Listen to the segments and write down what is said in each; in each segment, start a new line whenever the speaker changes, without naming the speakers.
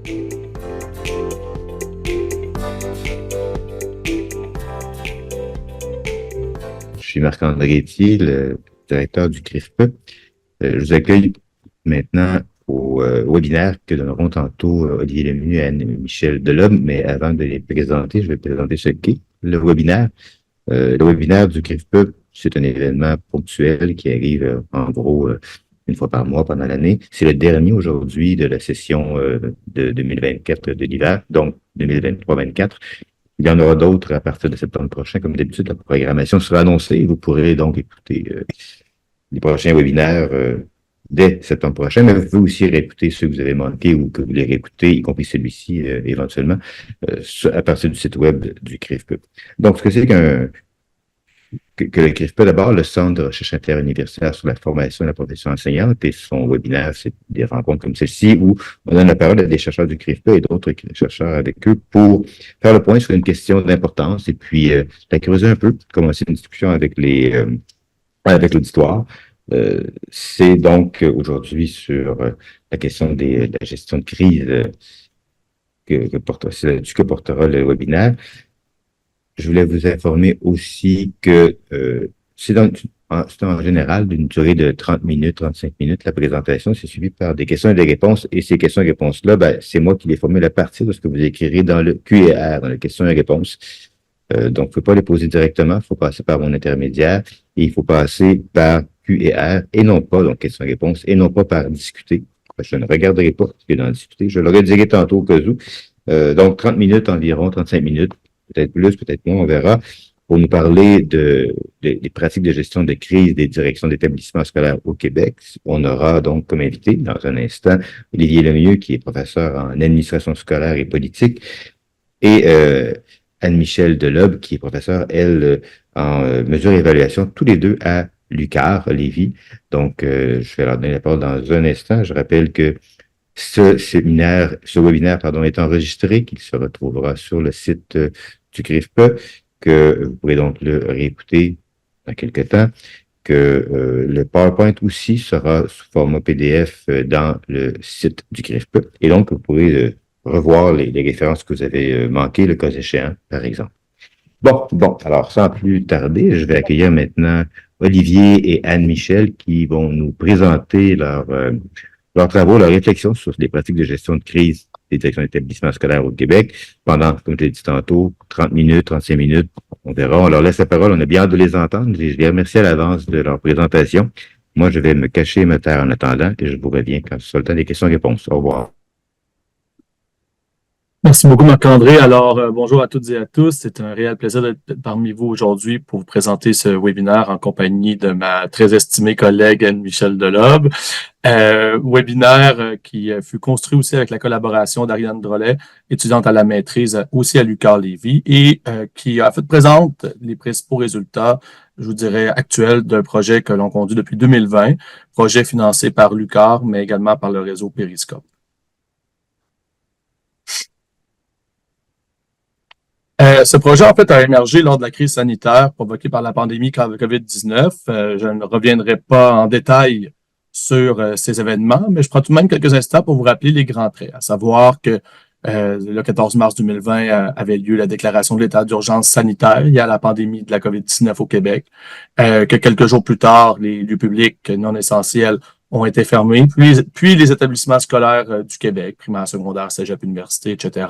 Je suis Marc-André Etier, le directeur du CRIFPE. Je vous accueille maintenant au webinaire que donneront tantôt Olivier Lemieux et Anne-Michel Delhomme. Mais avant de les présenter, je vais présenter ce qu'est le webinaire. Le webinaire du CRIFPE, c'est un événement ponctuel qui arrive en gros une fois par mois pendant l'année. C'est le dernier aujourd'hui de la session de 2024 de l'hiver, donc 2023-24. Il y en aura d'autres à partir de septembre prochain. Comme d'habitude, la programmation sera annoncée et vous pourrez donc écouter les prochains webinaires dès septembre prochain, mais vous pouvez aussi réécouter ceux que vous avez manqués ou que vous voulez réécouter, y compris celui-ci éventuellement, à partir du site web du CRIFPE. Donc, ce que c'est que le CRIFPE, d'abord, le Centre de recherche interuniversitaire sur la formation et la profession enseignante, et son webinaire, c'est des rencontres comme celle-ci où on donne la parole à des chercheurs du CRIFPE et d'autres chercheurs avec eux pour faire le point sur une question d'importance et puis la creuser un peu, commencer une discussion avec avec l'auditoire. C'est donc aujourd'hui sur la question de la gestion de crise c'est là-dessus que portera le webinaire. Je voulais vous informer aussi que c'est en général d'une durée de 30 minutes, 35 minutes. La présentation, c'est suivi par des questions et des réponses. Et ces questions et réponses-là, c'est moi qui les formule à partir de ce que vous écrirez dans le Q&R, dans les questions et réponses. Donc, vous ne pouvez pas les poser directement. Il faut passer par mon intermédiaire et il faut passer par Q&R et non pas, donc questions et réponses, et non pas par discuter. Je ne regarderai pas ce qu'il y a dans discuter. Je le redirai tantôt au cas où. Donc, 30 minutes environ, 35 minutes. Peut-être plus, peut-être moins, on verra, pour nous parler des pratiques de gestion de crise des directions d'établissements scolaires au Québec. On aura donc comme invité, dans un instant, Olivier Lemieux, qui est professeur en administration scolaire et politique, et Anne-Michel Delhomme, qui est professeure, elle, en mesure et évaluation, tous les deux à l'UQAR, Lévis. Donc, je vais leur donner la parole dans un instant. Je rappelle que ce webinaire, est enregistré, qu'il se retrouvera sur le site du CRIFPE, que vous pourrez donc le réécouter dans quelques temps, que le PowerPoint aussi sera sous format PDF dans le site du CRIFPE. Et donc, vous pourrez revoir les références que vous avez manquées, le cas échéant, par exemple. Bon, alors sans plus tarder, je vais accueillir maintenant Olivier et Anne-Michel qui vont nous présenter leurs travaux, leurs réflexions sur les pratiques de gestion de crise des directions d'établissements scolaires au Québec pendant, comme je l'ai dit tantôt, 30 minutes, 35 minutes. On verra, on leur laisse la parole. On a bien hâte de les entendre. Je les remercie à l'avance de leur présentation. Moi, je vais me cacher et me taire en attendant et je vous reviens quand ce sera le temps des questions-réponses. Au revoir.
Merci beaucoup, Marc-André. Alors, bonjour à toutes et à tous. C'est un réel plaisir d'être parmi vous aujourd'hui pour vous présenter ce webinaire en compagnie de ma très estimée collègue Anne-Michel Delhomme. Webinaire qui fut construit aussi avec la collaboration d'Ariane Drolet, étudiante à la maîtrise aussi à l'UQAR Lévis, et qui en fait présente les principaux résultats, je vous dirais, actuels d'un projet que l'on conduit depuis 2020, projet financé par l'UQAR, mais également par le réseau Périscope. Ce projet, en fait, a émergé lors de la crise sanitaire provoquée par la pandémie COVID-19. Je ne reviendrai pas en détail sur ces événements, mais je prends tout de même quelques instants pour vous rappeler les grands traits, à savoir que le 14 mars 2020 avait lieu la déclaration de l'état d'urgence sanitaire lié à la pandémie de la COVID-19 au Québec, que quelques jours plus tard, les lieux publics non essentiels ont été fermés, puis les établissements scolaires du Québec, primaire, secondaire, cégep, université, etc.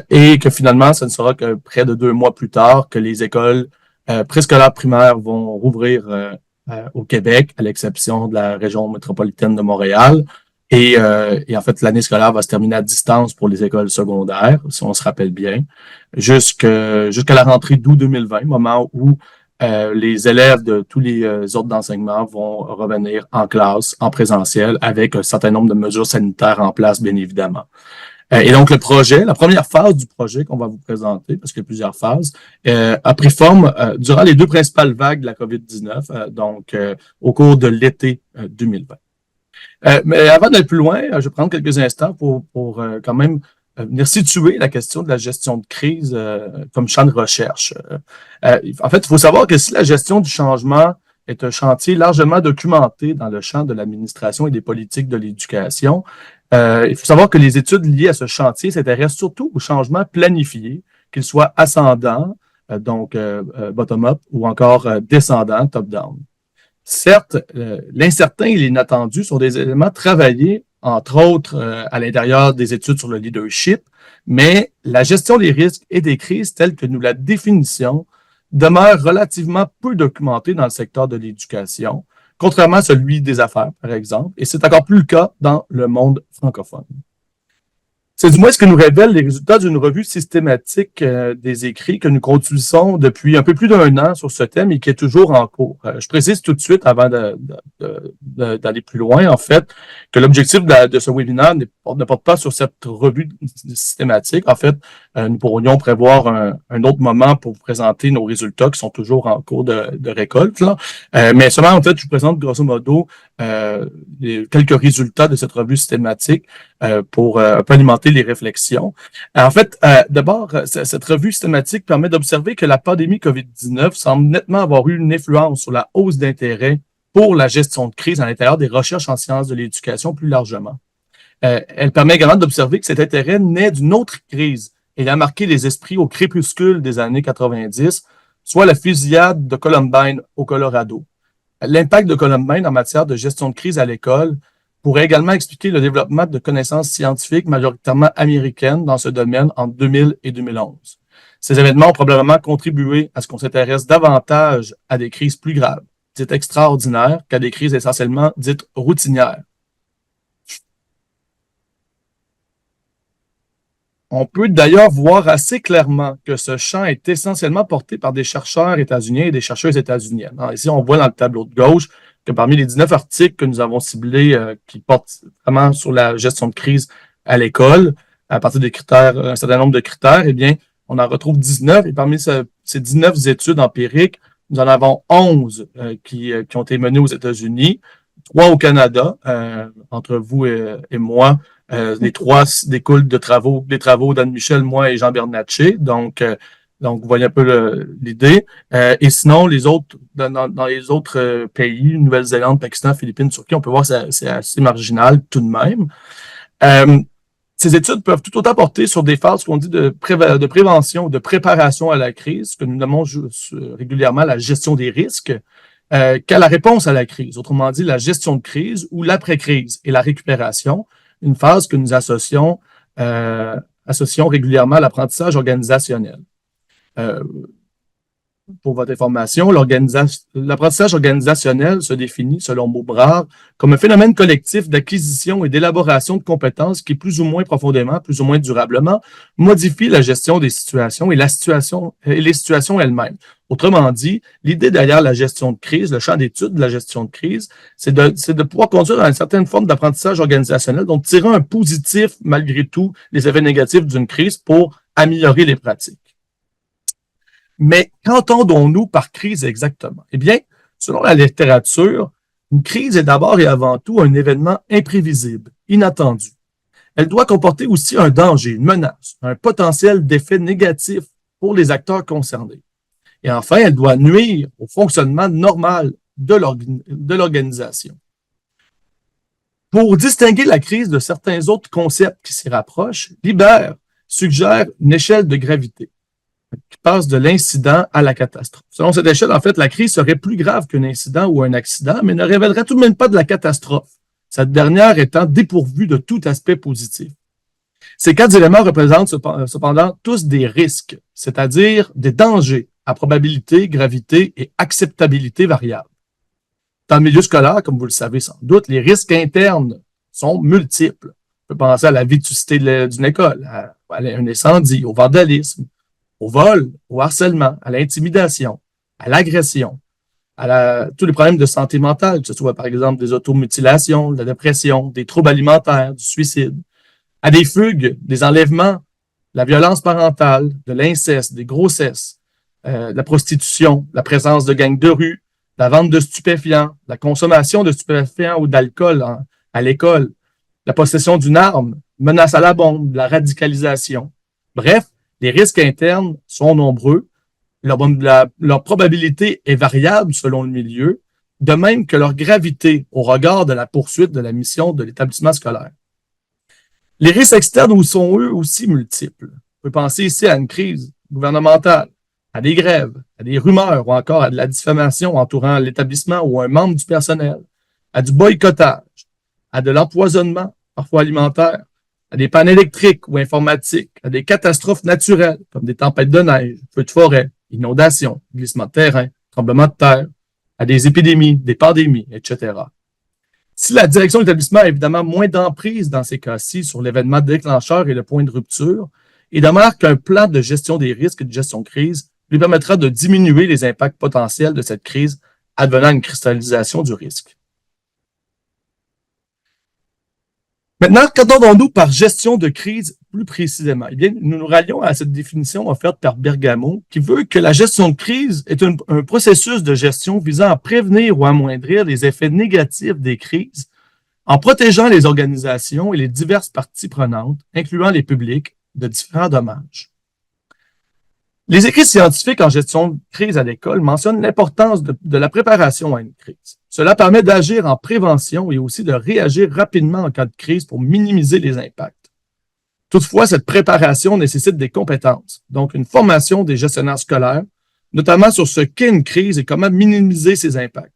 Et que finalement, ce ne sera que près de 2 mois plus tard que les écoles préscolaires primaires vont rouvrir au Québec, à l'exception de la région métropolitaine de Montréal. Et en fait, l'année scolaire va se terminer à distance pour les écoles secondaires, si on se rappelle bien, jusqu'à la rentrée d'août 2020, moment où les élèves de tous les ordres d'enseignement vont revenir en classe, en présentiel, avec un certain nombre de mesures sanitaires en place, bien évidemment. Et donc, le projet, la première phase du projet qu'on va vous présenter, parce qu'il y a plusieurs phases, a pris forme durant les 2 principales vagues de la COVID-19, donc au cours de l'été 2020. Mais avant d'aller plus loin, je vais prendre quelques instants pour quand même venir situer la question de la gestion de crise comme champ de recherche. En fait, il faut savoir que si la gestion du changement est un chantier largement documenté dans le champ de l'administration et des politiques de l'éducation, Il faut savoir que les études liées à ce chantier s'intéressent surtout aux changements planifiés, qu'ils soient ascendants, donc bottom-up, ou encore descendants, top-down. Certes, l'incertain et l'inattendu sont des éléments travaillés, entre autres, à l'intérieur des études sur le leadership, mais la gestion des risques et des crises telle que nous la définissons demeure relativement peu documentée dans le secteur de l'éducation, contrairement à celui des affaires, par exemple, et c'est encore plus le cas dans le monde francophone. C'est du moins ce que nous révèlent les résultats d'une revue systématique des écrits que nous conduisons depuis un peu plus d'un an sur ce thème et qui est toujours en cours. Je précise tout de suite, avant d'aller plus loin, en fait, que l'objectif de ce webinaire ne porte pas sur cette revue systématique. En fait, nous pourrions prévoir un autre moment pour vous présenter nos résultats qui sont toujours en cours de récolte, là. Mais seulement, en fait, je vous présente grosso modo quelques résultats de cette revue systématique pour un peu alimenter les réflexions. En fait, d'abord, cette revue systématique permet d'observer que la pandémie COVID-19 semble nettement avoir eu une influence sur la hausse d'intérêt pour la gestion de crise à l'intérieur des recherches en sciences de l'éducation plus largement. Elle permet également d'observer que cet intérêt naît d'une autre crise et a marqué les esprits au crépuscule des années 90, soit la fusillade de Columbine au Colorado. L'impact de Columbine en matière de gestion de crise à l'école pourrait également expliquer le développement de connaissances scientifiques majoritairement américaines dans ce domaine en 2000 et 2011. Ces événements ont probablement contribué à ce qu'on s'intéresse davantage à des crises plus graves, dites extraordinaires, qu'à des crises essentiellement dites routinières. On peut d'ailleurs voir assez clairement que ce champ est essentiellement porté par des chercheurs états-uniens et des chercheuses états-uniennes. Ici, on voit dans le tableau de gauche que parmi les 19 articles que nous avons ciblés qui portent vraiment sur la gestion de crise à l'école, à partir des critères, un certain nombre de critères, eh bien, on en retrouve 19. Et parmi ces 19 études empiriques, nous en avons 11 qui ont été menées aux États-Unis, 3 au Canada, entre vous et moi. Les 3 découlent des travaux d'Anne Michel, moi et Jean Bernatchez. Donc, vous voyez un peu l'idée. Et sinon, les autres, dans les autres pays, Nouvelle-Zélande, Pakistan, Philippines, Turquie, on peut voir que c'est assez marginal tout de même. Ces études peuvent tout autant porter sur des phases qu'on dit de prévention, de préparation à la crise, que nous nommons régulièrement la gestion des risques, qu'à la réponse à la crise. Autrement dit, la gestion de crise ou l'après-crise et la récupération, une phase que nous associons régulièrement à l'apprentissage organisationnel. Pour votre information, l'apprentissage organisationnel se définit, selon Maubrard, comme un phénomène collectif d'acquisition et d'élaboration de compétences qui, plus ou moins profondément, plus ou moins durablement, modifie la gestion des situations et les situations elles-mêmes. Autrement dit, l'idée derrière la gestion de crise, le champ d'étude de la gestion de crise, c'est de pouvoir conduire à une certaine forme d'apprentissage organisationnel, donc tirer un positif, malgré tout, les effets négatifs d'une crise pour améliorer les pratiques. Mais qu'entendons-nous par crise exactement? Eh bien, selon la littérature, une crise est d'abord et avant tout un événement imprévisible, inattendu. Elle doit comporter aussi un danger, une menace, un potentiel d'effet négatif pour les acteurs concernés. Et enfin, elle doit nuire au fonctionnement normal de l'organisation. Pour distinguer la crise de certains autres concepts qui s'y rapprochent, Libert suggère une échelle de gravité qui passe de l'incident à la catastrophe. Selon cette échelle, en fait, la crise serait plus grave qu'un incident ou un accident, mais ne révélerait tout de même pas de la catastrophe, cette dernière étant dépourvue de tout aspect positif. Ces 4 éléments représentent cependant tous des risques, c'est-à-dire des dangers à probabilité, gravité et acceptabilité variable. Dans le milieu scolaire, comme vous le savez sans doute, les risques internes sont multiples. On peut penser à la vétusté d'une école, à un incendie, au vandalisme, au vol, au harcèlement, à l'intimidation, à l'agression, à tous les problèmes de santé mentale, que ce soit par exemple des automutilations, de la dépression, des troubles alimentaires, du suicide, à des fugues, des enlèvements, la violence parentale, de l'inceste, des grossesses, la prostitution, la présence de gangs de rue, la vente de stupéfiants, la consommation de stupéfiants ou d'alcool à l'école, la possession d'une arme, menace à la bombe, la radicalisation. Bref, les risques internes sont nombreux, leur probabilité est variable selon le milieu, de même que leur gravité au regard de la poursuite de la mission de l'établissement scolaire. Les risques externes sont eux aussi multiples. On peut penser ici à une crise gouvernementale, à des grèves, à des rumeurs ou encore à de la diffamation entourant l'établissement ou un membre du personnel, à du boycottage, à de l'empoisonnement, parfois alimentaire, à des pannes électriques ou informatiques, à des catastrophes naturelles comme des tempêtes de neige, feux de forêt, inondations, glissements de terrain, tremblements de terre, à des épidémies, des pandémies, etc. Si la direction de l'établissement a évidemment moins d'emprise dans ces cas-ci sur l'événement déclencheur et le point de rupture, il demeure qu'un plan de gestion des risques et de gestion de crise lui permettra de diminuer les impacts potentiels de cette crise advenant une cristallisation du risque. Maintenant, qu'entendons-nous par gestion de crise plus précisément? Eh bien, nous nous rallions à cette définition offerte par Bergamo, qui veut que la gestion de crise est un processus de gestion visant à prévenir ou amoindrir les effets négatifs des crises en protégeant les organisations et les diverses parties prenantes, incluant les publics, de différents dommages. Les écrits scientifiques en gestion de crise à l'école mentionnent l'importance de la préparation à une crise. Cela permet d'agir en prévention et aussi de réagir rapidement en cas de crise pour minimiser les impacts. Toutefois, cette préparation nécessite des compétences, donc une formation des gestionnaires scolaires, notamment sur ce qu'est une crise et comment minimiser ses impacts.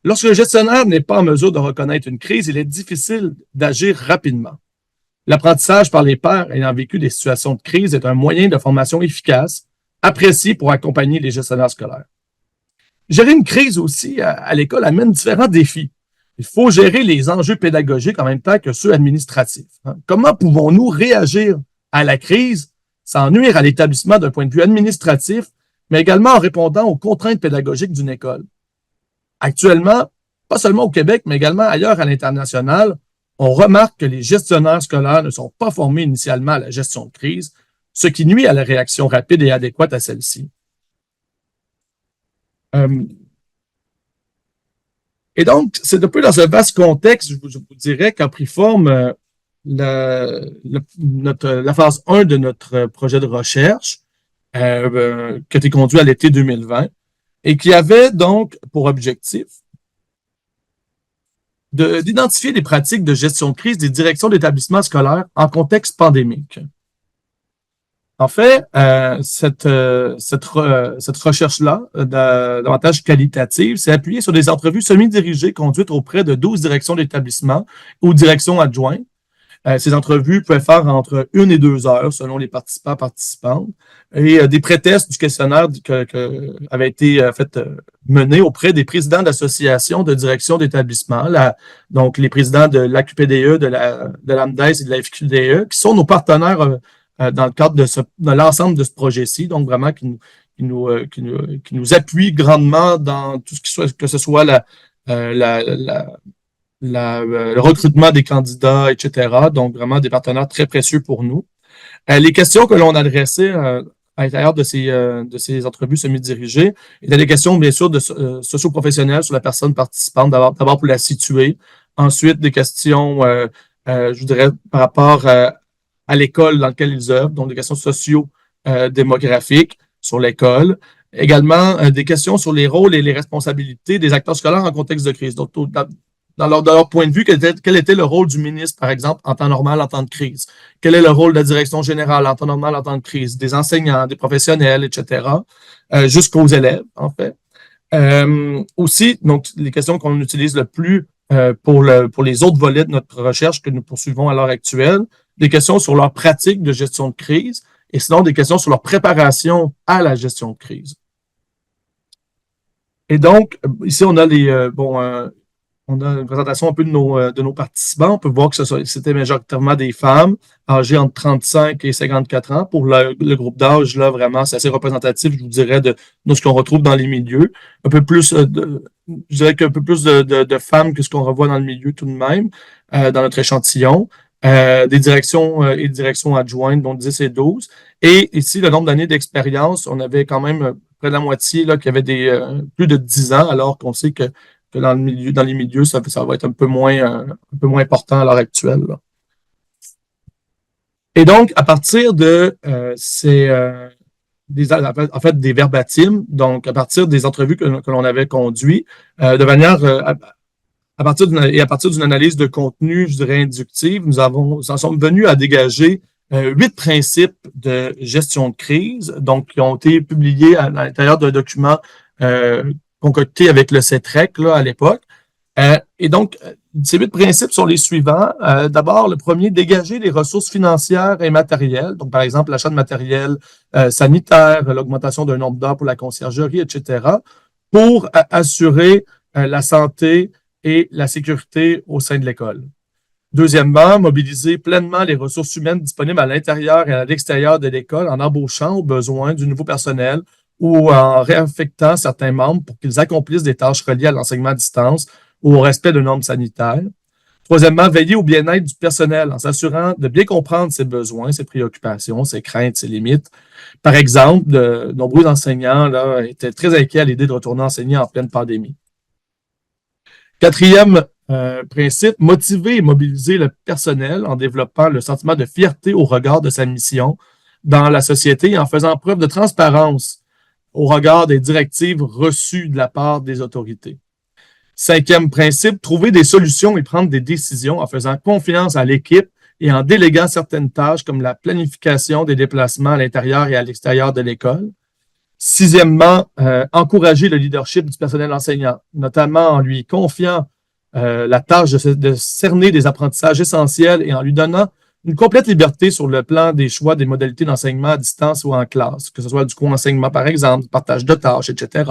Lorsque le gestionnaire n'est pas en mesure de reconnaître une crise, il est difficile d'agir rapidement. L'apprentissage par les pairs ayant vécu des situations de crise est un moyen de formation efficace, apprécié pour accompagner les gestionnaires scolaires. Gérer une crise aussi à l'école amène différents défis. Il faut gérer les enjeux pédagogiques en même temps que ceux administratifs. Comment pouvons-nous réagir à la crise sans nuire à l'établissement d'un point de vue administratif, mais également en répondant aux contraintes pédagogiques d'une école? Actuellement, pas seulement au Québec, mais également ailleurs à l'international, on remarque que les gestionnaires scolaires ne sont pas formés initialement à la gestion de crise, ce qui nuit à la réaction rapide et adéquate à celle-ci. Et donc, c'est un peu dans ce vaste contexte, je vous dirais, qu'a pris forme la phase 1 de notre projet de recherche, qui a été conduit à l'été 2020, et qui avait donc pour objectif d'identifier des pratiques de gestion de crise des directions d'établissements scolaires en contexte pandémique. En fait, cette recherche-là, davantage qualitative, s'est appuyée sur des entrevues semi-dirigées conduites auprès de 12 directions d'établissements ou directions adjointes. Ces entrevues pouvaient faire entre 1 et 2 heures selon les participantes, et des pré-tests du questionnaire avaient été menés auprès des présidents d'associations de direction d'établissement, donc les présidents de l'AQPDE, de l'AMDES et de la FQDE, qui sont nos partenaires dans le cadre de l'ensemble de ce projet-ci, donc vraiment qui nous appuient grandement dans tout ce qui soit, que ce soit le recrutement des candidats, etc. Donc, vraiment des partenaires très précieux pour nous. Les questions que l'on adressait à l'intérieur de ces entrevues semi-dirigées étaient des questions, bien sûr, de socio-professionnelles sur la personne participante, d'abord pour la situer. Ensuite, des questions, je dirais, par rapport à l'école dans laquelle ils œuvrent, donc des questions socio-démographiques sur l'école. Également, des questions sur les rôles et les responsabilités des acteurs scolaires en contexte de crise. Donc, dans leur point de vue, quel était le rôle du ministre, par exemple, en temps normal, en temps de crise? Quel est le rôle de la direction générale en temps normal, en temps de crise? Des enseignants, des professionnels, etc., jusqu'aux élèves, en fait. Aussi, donc, les questions qu'on utilise le plus pour les autres volets de notre recherche que nous poursuivons à l'heure actuelle, des questions sur leur pratique de gestion de crise et sinon des questions sur leur préparation à la gestion de crise. Et donc, ici, on a on a une présentation un peu de nos participants. On peut voir que c'était majoritairement des femmes âgées entre 35 et 54 ans. Pour le groupe d'âge, là, vraiment, c'est assez représentatif, je vous dirais, de ce qu'on retrouve dans les milieux. Un peu plus je dirais qu'un peu plus de femmes que ce qu'on revoit dans le milieu tout de même, dans notre échantillon. Des directions et directions adjointes, dont 10 et 12. Et ici, le nombre d'années d'expérience, on avait quand même près de la moitié là, qui avait plus de 10 ans, alors qu'on sait que dans les milieux, ça va être un peu moins important à l'heure actuelle. Là. Et donc, à partir de des verbatims, donc à partir des entrevues que l'on avait conduites, de manière À partir d'une analyse de contenu, je dirais inductive, nous en sommes venus à dégager 8 principes de gestion de crise, donc qui ont été publiés à l'intérieur d'un document concocté avec le CETREC là, à l'époque. Et donc, ces 8 principes sont les suivants. D'abord, le premier, dégager les ressources financières et matérielles. Donc, par exemple, l'achat de matériel sanitaire, l'augmentation d'un nombre d'heures pour la conciergerie, etc., pour assurer la santé et la sécurité au sein de l'école. Deuxièmement, mobiliser pleinement les ressources humaines disponibles à l'intérieur et à l'extérieur de l'école en embauchant aux besoins du nouveau personnel ou en réaffectant certains membres pour qu'ils accomplissent des tâches reliées à l'enseignement à distance ou au respect de normes sanitaires. Troisièmement, veiller au bien-être du personnel en s'assurant de bien comprendre ses besoins, ses préoccupations, ses craintes, ses limites. Par exemple, de nombreux enseignants là, étaient très inquiets à l'idée de retourner enseigner en pleine pandémie. Quatrième principe, motiver et mobiliser le personnel en développant le sentiment de fierté au regard de sa mission dans la société et en faisant preuve de transparence au regard des directives reçues de la part des autorités. Cinquième principe, trouver des solutions et prendre des décisions en faisant confiance à l'équipe et en déléguant certaines tâches comme la planification des déplacements à l'intérieur et à l'extérieur de l'école. Sixièmement, encourager le leadership du personnel enseignant, notamment en lui confiant la tâche de cerner des apprentissages essentiels et en lui donnant une complète liberté sur le plan des choix des modalités d'enseignement à distance ou en classe, que ce soit du co-enseignement par exemple, partage de tâches, etc.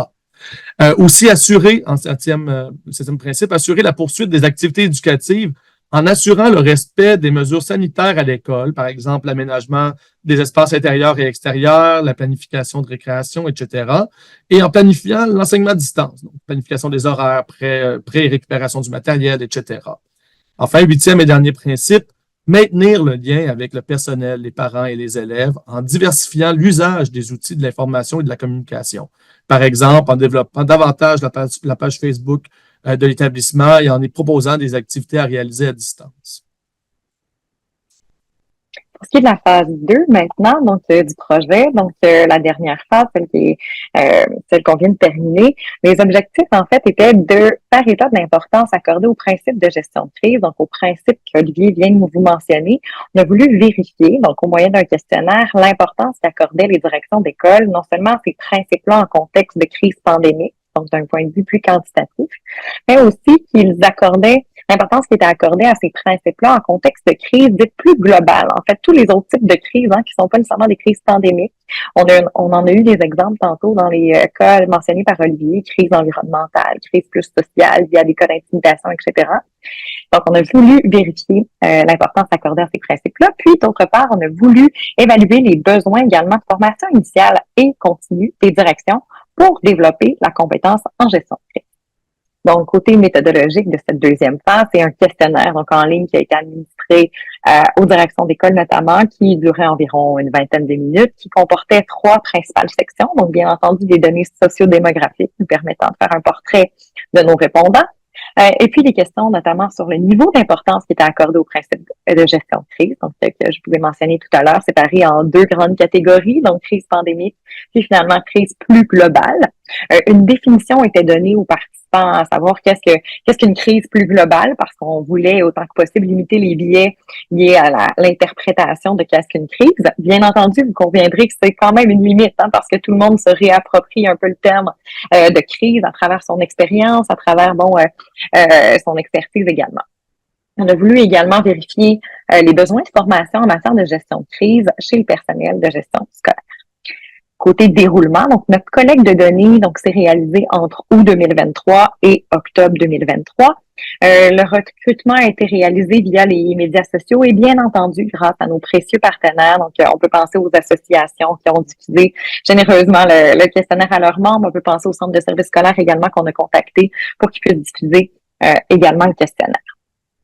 Aussi assurer, en septième principe, assurer la poursuite des activités éducatives en assurant le respect des mesures sanitaires à l'école, par exemple l'aménagement des espaces intérieurs et extérieurs, la planification de récréation, etc., et en planifiant l'enseignement à distance, donc planification des horaires, pré-récupération du matériel, etc. Enfin, huitième et dernier principe, maintenir le lien avec le personnel, les parents et les élèves en diversifiant l'usage des outils de l'information et de la communication. Par exemple, en développant davantage la page Facebook de l'établissement et en y proposant des activités à réaliser à distance.
Pour ce qui est de la phase 2 maintenant, donc du projet, donc la dernière phase, celle qu'on vient de terminer, les objectifs en fait étaient de faire état de l'importance accordée au principe de gestion de crise, donc au principe qu'Olivier vient de vous mentionner. On a voulu vérifier, donc au moyen d'un questionnaire, l'importance qu'accordaient les directions d'école, non seulement à ces principes-là en contexte de crise pandémique, donc d'un point de vue plus quantitatif, mais aussi qu'ils accordaient l'importance qui était accordée à ces principes-là en contexte de crise dite plus globale. En fait, tous les autres types de crises qui sont pas nécessairement des crises pandémiques. On en a eu des exemples tantôt dans les cas mentionnés par Olivier, crise environnementale, crise plus sociale via des cas d'intimidation, etc. Donc, on a voulu vérifier l'importance accordée à ces principes-là. Puis, d'autre part, on a voulu évaluer les besoins également de formation initiale et continue des directions pour développer la compétence en gestion de crise. Donc, côté méthodologique de cette deuxième phase, c'est un questionnaire donc en ligne qui a été administré aux directions d'école notamment, qui durait environ une vingtaine de minutes, qui comportait 3 principales sections. Donc, bien entendu, des données sociodémographiques nous permettant de faire un portrait de nos répondants. Et puis, des questions notamment sur le niveau d'importance qui était accordé au principe de gestion de crise, donc que je pouvais mentionner tout à l'heure, séparé en 2 grandes catégories, donc crise pandémique, puis finalement crise plus globale. Une définition était donnée aux participants à savoir qu'est-ce qu'une crise plus globale, parce qu'on voulait autant que possible limiter les biais liés à l'interprétation de qu'est-ce qu'une crise. Bien entendu, vous conviendrez que c'est quand même une limite, parce que tout le monde se réapproprie un peu le terme de crise à travers son expérience, à travers son expertise également. On a voulu également vérifier les besoins de formation en matière de gestion de crise chez le personnel de gestion scolaire. Côté déroulement, donc notre collecte de données s'est réalisée entre août 2023 et octobre 2023. Le recrutement a été réalisé via les médias sociaux et bien entendu grâce à nos précieux partenaires. Donc, on peut penser aux associations qui ont diffusé généreusement le questionnaire à leurs membres. On peut penser au centre de services scolaires également qu'on a contacté pour qu'ils puissent diffuser également le questionnaire.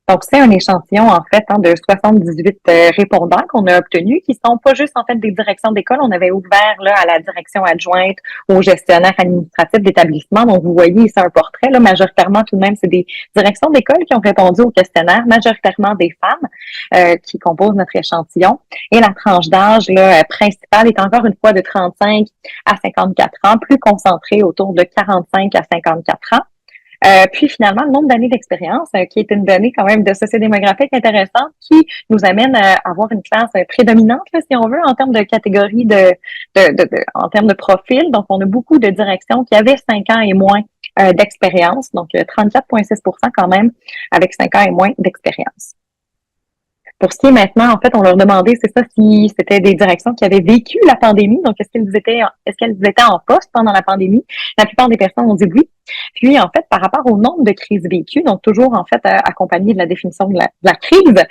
Donc, c'est un échantillon, en fait, de 78 répondants qu'on a obtenus, qui sont pas juste, en fait, des directions d'école. On avait ouvert, là, à la direction adjointe, aux gestionnaires administratifs d'établissement. Donc, vous voyez ici un portrait, là, majoritairement, tout de même, c'est des directions d'école qui ont répondu au questionnaire, majoritairement des femmes, qui composent notre échantillon. Et la tranche d'âge, là, principale est encore une fois de 35 à 54 ans, plus concentrée autour de 45 à 54 ans. Puis finalement, le nombre d'années d'expérience, qui est une donnée quand même de sociodémographique intéressante, qui nous amène à avoir une classe prédominante, là, si on veut, en termes de catégorie en termes de profil. Donc, on a beaucoup de directions qui avaient 5 ans et moins d'expérience, donc 34,6% quand même avec 5 ans et moins d'expérience. Pour ce qui est maintenant, en fait, on leur demandait, c'est ça, si c'était des directions qui avaient vécu la pandémie. Donc, est-ce qu'elles étaient en poste pendant la pandémie? La plupart des personnes ont dit oui. Puis, en fait, par rapport au nombre de crises vécues, donc toujours, en fait, accompagné de la définition de la crise,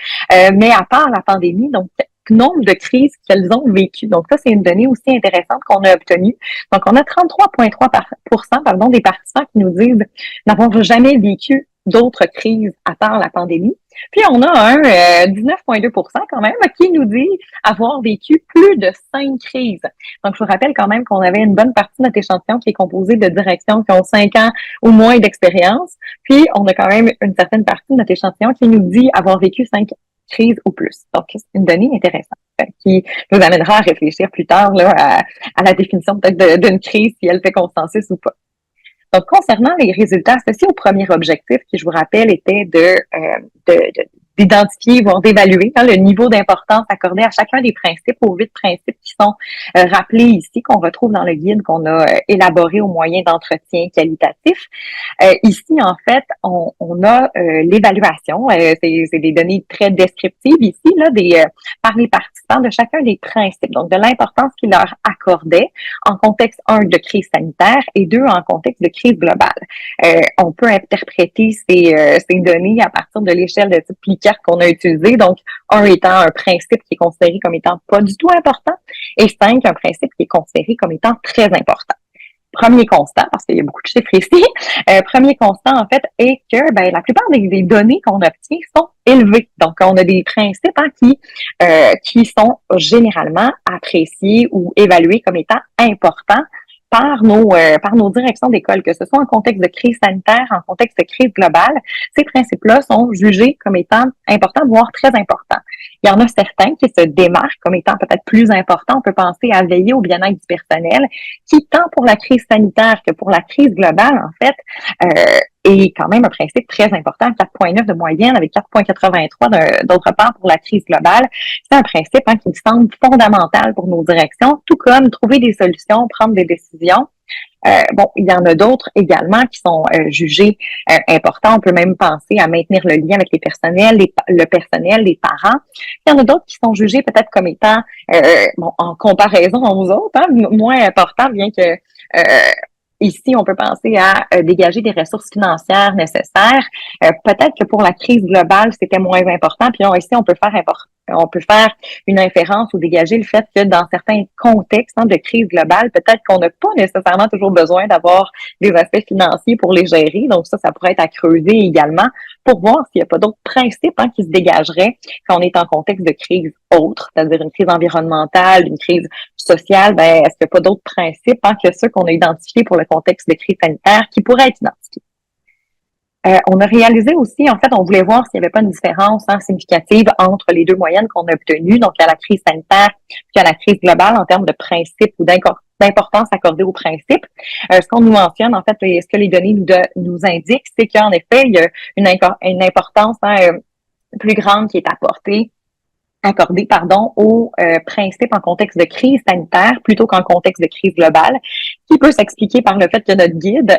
mais à part la pandémie, donc, nombre de crises qu'elles ont vécues. Donc, ça, c'est une donnée aussi intéressante qu'on a obtenue. Donc, on a 33,3% des participants qui nous disent n'avoir jamais vécu d'autres crises à part la pandémie. Puis, on a un 19,2% quand même qui nous dit avoir vécu plus de 5 crises. Donc, je vous rappelle quand même qu'on avait une bonne partie de notre échantillon qui est composée de directions qui ont 5 ans ou moins d'expérience. Puis, on a quand même une certaine partie de notre échantillon qui nous dit avoir vécu 5 crises ou plus. Donc, c'est une donnée intéressante qui nous amènera à réfléchir plus tard là, à la définition peut-être d'une crise, si elle fait consensus ou pas. Donc, concernant les résultats, ceci au premier objectif, qui, je vous rappelle, était d'identifier, voire d'évaluer le niveau d'importance accordé à chacun des principes, aux 8 principes qui sont rappelés ici, qu'on retrouve dans le guide qu'on a élaboré au moyen d'entretien qualitatif. Ici, en fait, on a l'évaluation. C'est des données très descriptives ici, là, par les participants de chacun des principes. Donc, de l'importance qu'ils leur accordaient en contexte, 1, de crise sanitaire et 2, en contexte de crise globale. On peut interpréter ces données à partir de l'échelle de type Likert qu'on a utilisée. Donc, 1 étant un principe qui est considéré comme étant pas du tout important et 5, un principe qui est considéré comme étant très important. Premier constat, parce qu'il y a beaucoup de chiffres ici, premier constat, en fait, est que la plupart des données qu'on obtient sont élevées. Donc, on a des principes qui sont généralement appréciés ou évalués comme étant importants par nos directions d'école, que ce soit en contexte de crise sanitaire, en contexte de crise globale. Ces principes-là sont jugés comme étant importants, voire très importants. Il y en a certains qui se démarquent comme étant peut-être plus importants. On peut penser à veiller au bien-être du personnel, qui, tant pour la crise sanitaire que pour la crise globale, en fait, est quand même un principe très important, 4,9 de moyenne avec 4,83 d'autre part pour la crise globale. C'est un principe qui me semble fondamental pour nos directions, tout comme trouver des solutions, prendre des décisions. Il y en a d'autres également qui sont jugés importants. On peut même penser à maintenir le lien avec le personnel, les parents. Il y en a d'autres qui sont jugés peut-être comme étant, en comparaison aux autres, moins importants, bien que ici, on peut penser à dégager des ressources financières nécessaires. Peut-être que pour la crise globale, c'était moins important. Puis ici, on peut faire une inférence ou dégager le fait que dans certains contextes de crise globale, peut-être qu'on n'a pas nécessairement toujours besoin d'avoir des aspects financiers pour les gérer. Donc ça pourrait être à creuser également pour voir s'il n'y a pas d'autres principes qui se dégageraient quand on est en contexte de crise autre, c'est-à-dire une crise environnementale, une crise sociale. Est-ce qu'il n'y a pas d'autres principes que ceux qu'on a identifiés pour le contexte de crise sanitaire qui pourraient être identifiés? On a réalisé aussi, en fait, on voulait voir s'il n'y avait pas une différence significative entre les deux moyennes qu'on a obtenues, donc à la crise sanitaire puis à la crise globale en termes de principes ou d'importance accordée aux principes. Ce qu'on nous mentionne, en fait, et ce que les données nous indiquent, c'est qu'en effet, il y a une importance plus grande qui est accordé aux principes en contexte de crise sanitaire plutôt qu'en contexte de crise globale, qui peut s'expliquer par le fait que notre guide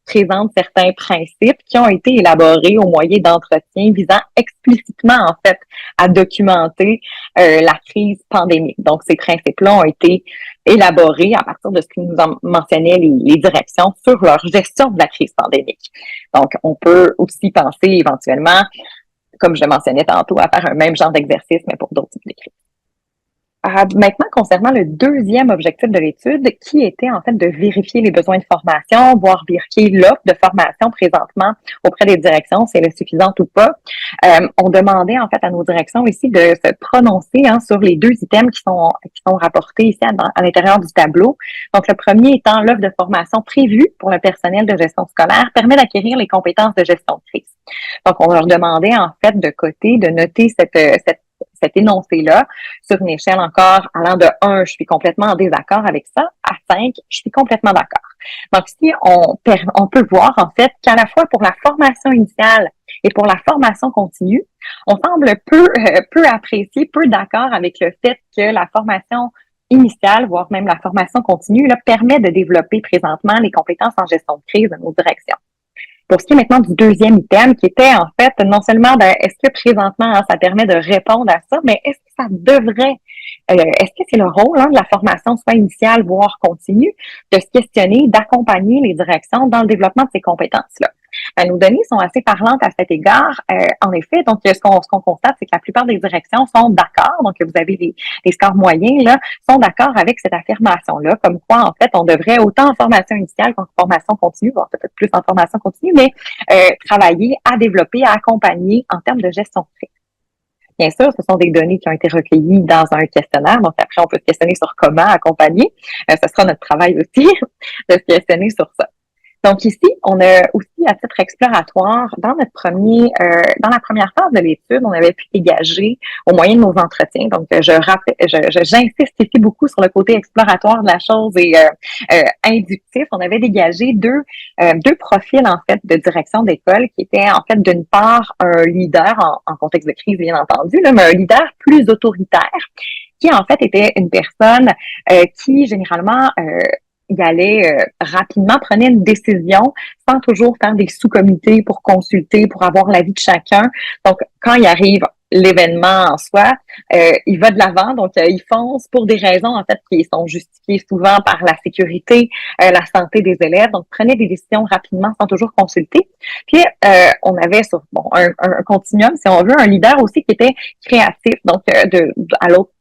présente certains principes qui ont été élaborés au moyen d'entretien visant explicitement, en fait, à documenter la crise pandémique. Donc, ces principes-là ont été élaborés à partir de ce que nous mentionnaient les directions sur leur gestion de la crise pandémique. Donc, on peut aussi penser éventuellement, comme je le mentionnais tantôt, à faire un même genre d'exercice, mais pour d'autres types de crises. Maintenant, concernant le deuxième objectif de l'étude, qui était en fait de vérifier les besoins de formation, voire vérifier l'offre de formation présentement auprès des directions, si elle est suffisante ou pas. On demandait en fait à nos directions ici de se prononcer sur les 2 items qui sont rapportés ici à l'intérieur du tableau. Donc, le premier étant l'offre de formation prévue pour le personnel de gestion scolaire permet d'acquérir les compétences de gestion de crise. Donc, on leur demandait en fait de noter cet énoncé-là sur une échelle encore allant de 1, je suis complètement en désaccord avec ça, à 5, je suis complètement d'accord. Donc, ici, on peut voir, en fait, qu'à la fois pour la formation initiale et pour la formation continue, on semble peu apprécier, peu d'accord avec le fait que la formation initiale, voire même la formation continue, là, permet de développer présentement les compétences en gestion de crise de nos directions. Pour ce qui est maintenant du deuxième item, qui était en fait non seulement est-ce que présentement ça permet de répondre à ça, mais est-ce que ça devrait, est-ce que c'est le rôle de la formation soit initiale, voire continue, de se questionner, d'accompagner les directions dans le développement de ces compétences-là? Nos données sont assez parlantes à cet égard. En effet, donc ce qu'on constate, c'est que la plupart des directions sont d'accord. Donc, vous avez les scores moyens, là, sont d'accord avec cette affirmation-là, comme quoi, en fait, on devrait autant en formation initiale qu'en formation continue, voire peut-être plus en formation continue, mais travailler à développer, à accompagner en termes de gestion de crise. Bien sûr, ce sont des données qui ont été recueillies dans un questionnaire. Donc, après, on peut se questionner sur comment accompagner. Ce sera notre travail aussi de se questionner sur ça. Donc ici, on a aussi à titre exploratoire, dans la première phase de l'étude, on avait pu dégager au moyen de nos entretiens. Donc, j'insiste ici beaucoup sur le côté exploratoire de la chose et inductif. On avait dégagé deux profils en fait de direction d'école qui étaient en fait d'une part un leader en contexte de crise bien entendu, là, mais un leader plus autoritaire qui en fait était une personne qui généralement il allait rapidement, prenait une décision sans toujours faire des sous-comités pour consulter, pour avoir l'avis de chacun. Donc, quand il arrive l'événement en soi, il va de l'avant, donc il fonce pour des raisons en fait qui sont justifiées souvent par la sécurité, la santé des élèves. Donc, prenait des décisions rapidement sans toujours consulter. Puis, on avait sur un continuum, si on veut, un leader aussi qui était créatif, donc à l'autre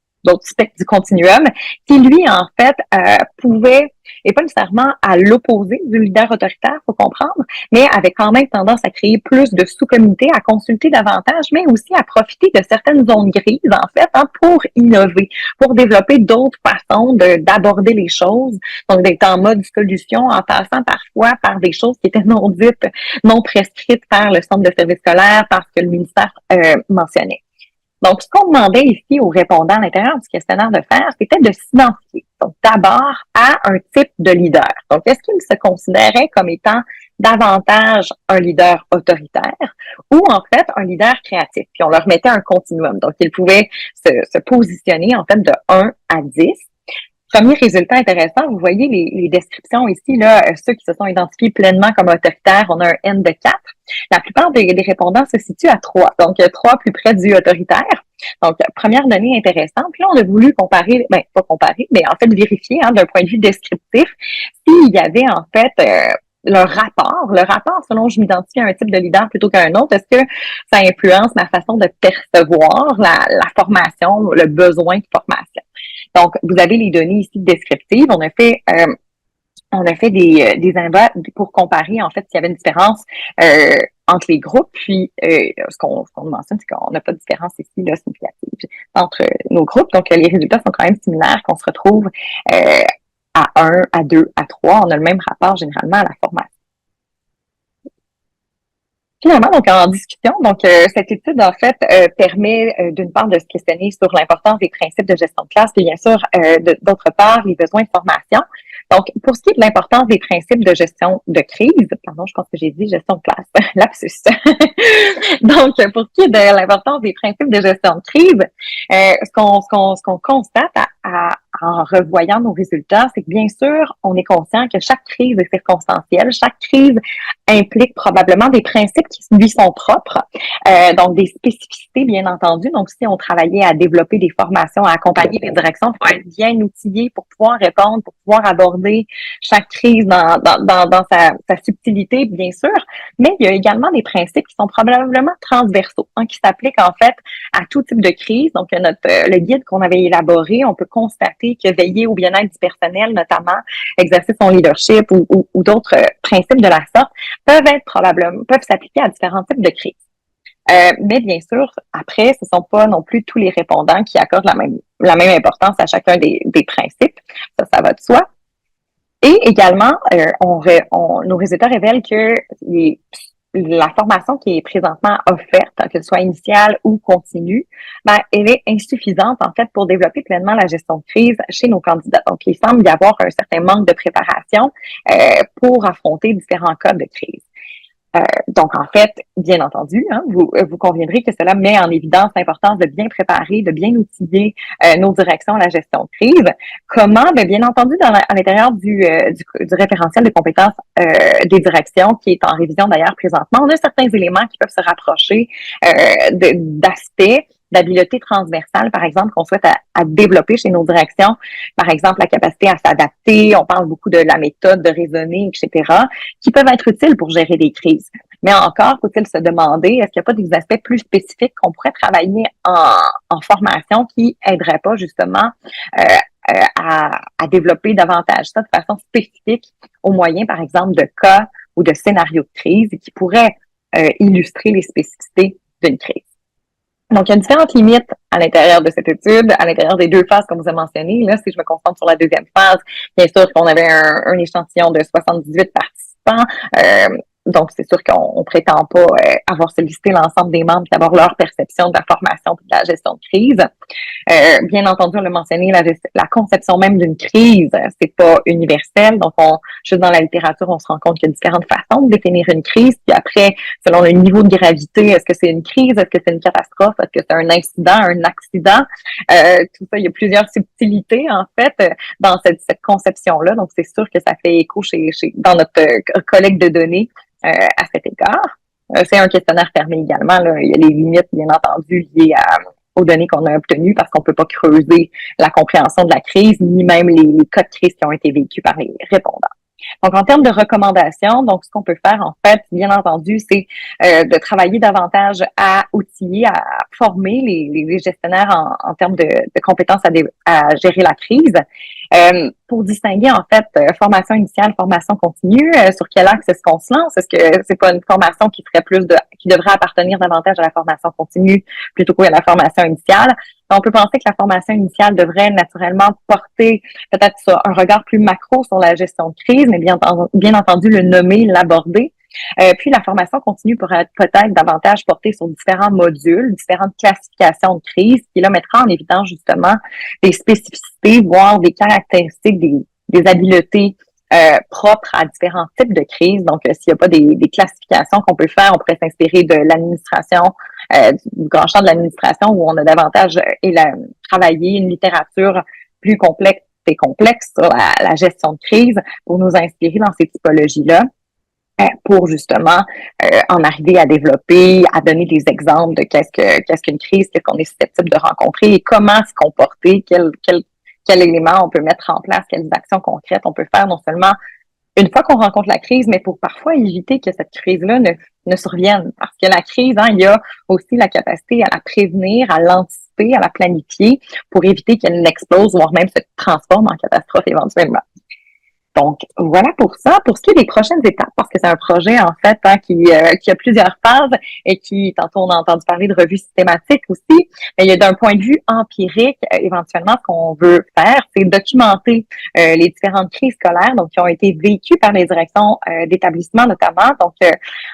spectre du continuum, qui lui, en fait, pouvait, et pas nécessairement à l'opposé du leader autoritaire, faut comprendre, mais avait quand même tendance à créer plus de sous-comités, à consulter davantage, mais aussi à profiter de certaines zones grises, en fait, pour innover, pour développer d'autres façons d'aborder les choses, donc d'être en mode solution, en passant parfois par des choses qui étaient non dites, non prescrites par le centre de service scolaire, parce que le ministère mentionnait. Donc, ce qu'on demandait ici aux répondants à l'intérieur du questionnaire de faire, c'était de s'identifier. Donc, d'abord, à un type de leader. Donc, est-ce qu'ils se considéraient comme étant davantage un leader autoritaire ou, en fait, un leader créatif? Puis, on leur mettait un continuum. Donc, ils pouvaient se positionner, en fait, de 1 à 10. Premier résultat intéressant, vous voyez les descriptions ici, là, ceux qui se sont identifiés pleinement comme autoritaires, on a un N de 4. La plupart des répondants se situent à 3, donc 3 plus près du autoritaire. Donc, première donnée intéressante. Puis là, on a voulu comparer, pas comparer, mais en fait vérifier d'un point de vue descriptif s'il y avait en fait le rapport selon je m'identifie à un type de leader plutôt qu'à un autre, est-ce que ça influence ma façon de percevoir la formation, le besoin de formation? Donc, vous avez les données ici descriptives. On a fait des invats pour comparer, en fait, s'il y avait une différence entre les groupes. Puis, ce qu'on mentionne, c'est qu'on n'a pas de différence ici, là, significative entre nos groupes. Donc, les résultats sont quand même similaires, qu'on se retrouve à 1, à 2, à 3. On a le même rapport, généralement, à la formation. Finalement, donc en discussion, donc cette étude en fait permet d'une part de se questionner sur l'importance des principes de gestion de classe, et bien sûr d'autre part les besoins de formation. Donc, pour ce qui est de l'importance des principes de gestion de crise, pardon, je pense que j'ai dit gestion de classe, lapsus. Donc, pour ce qui est de l'importance des principes de gestion de crise, ce qu'on constate en revoyant nos résultats, c'est que bien sûr, on est conscient que chaque crise est circonstancielle, chaque crise implique probablement des principes qui lui sont propres, donc des spécificités bien entendu. Donc, si on travaillait à développer des formations, à accompagner les directions, il faut être bien outillé pour pouvoir répondre, pour pouvoir aborder chaque crise dans sa subtilité, bien sûr, mais il y a également des principes qui sont probablement transversaux, qui s'appliquent en fait à tout type de crise. Donc, le guide qu'on avait élaboré, on peut constater que veiller au bien-être du personnel, notamment exercer son leadership ou d'autres principes de la sorte, peuvent s'appliquer à différents types de crises. Mais bien sûr, après, ce ne sont pas non plus tous les répondants qui accordent la même importance à chacun des principes. Ça va de soi. Et également, nos résultats révèlent que la formation qui est présentement offerte, que ce soit initiale ou continue, ben, elle est insuffisante, en fait, pour développer pleinement la gestion de crise chez nos candidats. Donc, il semble y avoir un certain manque de préparation pour affronter différents cas de crise. Donc, en fait, bien entendu, hein, vous conviendrez que cela met en évidence l'importance de bien préparer, de bien outiller nos directions à la gestion de crise. Comment? Bien entendu, à l'intérieur du référentiel de compétences des directions, qui est en révision d'ailleurs présentement, on a certains éléments qui peuvent se rapprocher d'aspects d'habileté transversale, par exemple, qu'on souhaite à développer chez nos directions. Par exemple, la capacité à s'adapter, on parle beaucoup de la méthode, de raisonner, etc., qui peuvent être utiles pour gérer des crises. Mais encore, faut-il se demander, est-ce qu'il n'y a pas des aspects plus spécifiques qu'on pourrait travailler en formation qui aideraient pas justement à développer davantage ça de façon spécifique au moyen, par exemple, de cas ou de scénarios de crise qui pourraient illustrer les spécificités d'une crise. Donc, il y a différentes limites à l'intérieur de cette étude, à l'intérieur des deux phases, comme vous avez mentionné. Là, si je me concentre sur la deuxième phase, bien sûr qu'on avait un échantillon de 78 participants. Donc, c'est sûr qu'on prétend pas avoir sollicité l'ensemble des membres d'avoir leur perception de la formation et de la gestion de crise. Bien entendu, on l'a mentionné, la conception même d'une crise, c'est pas universel. Donc, juste dans la littérature, on se rend compte qu'il y a différentes façons de définir une crise. Puis après, selon le niveau de gravité, est-ce que c'est une crise, est-ce que c'est une catastrophe, est-ce que c'est un incident, un accident? Tout ça, il y a plusieurs subtilités, en fait, dans cette conception-là. Donc, c'est sûr que ça fait écho dans notre collecte de données à cet égard. C'est un questionnaire fermé également. Là. Il y a les limites, bien entendu, liées aux données qu'on a obtenues parce qu'on peut pas creuser la compréhension de la crise, ni même les cas de crise qui ont été vécus par les répondants. Donc, en termes de recommandations, donc ce qu'on peut faire, en fait, bien entendu, c'est de travailler davantage à outiller, à former les gestionnaires en termes de compétences à gérer la crise. Pour distinguer, en fait, formation initiale, formation continue, sur quel axe est-ce qu'on se lance? Est-ce que c'est pas une formation qui devrait appartenir davantage à la formation continue plutôt qu'à la formation initiale? On peut penser que la formation initiale devrait naturellement porter peut-être sur un regard plus macro sur la gestion de crise, mais bien entendu le nommer, l'aborder. Puis la formation continue pourrait être peut-être davantage portée sur différents modules, différentes classifications de crise, qui là mettra en évidence justement des spécificités, voire des caractéristiques, des habiletés propres à différents types de crises. Donc, s'il n'y a pas des classifications qu'on peut faire, on pourrait s'inspirer de l'administration, du grand champ de l'administration où on a davantage travaillé une littérature plus complexe sur la gestion de crise pour nous inspirer dans ces typologies-là. Pour justement en arriver à développer, à donner des exemples de qu'est-ce qu'une crise, qu'est-ce qu'on est susceptible de rencontrer et comment se comporter, quel élément on peut mettre en place, quelles actions concrètes on peut faire non seulement une fois qu'on rencontre la crise, mais pour parfois éviter que cette crise-là ne survienne. Parce que la crise, il y a aussi la capacité à la prévenir, à l'anticiper, à la planifier pour éviter qu'elle n'explose, voire même se transforme en catastrophe éventuellement. Donc, voilà pour ça. Pour ce qui est des prochaines étapes, parce que c'est un projet, en fait, qui a plusieurs phases et tantôt, on a entendu parler de revue systématique aussi, mais il y a d'un point de vue empirique, éventuellement, ce qu'on veut faire, c'est documenter les différentes crises scolaires, donc qui ont été vécues par les directions d'établissement notamment. Donc,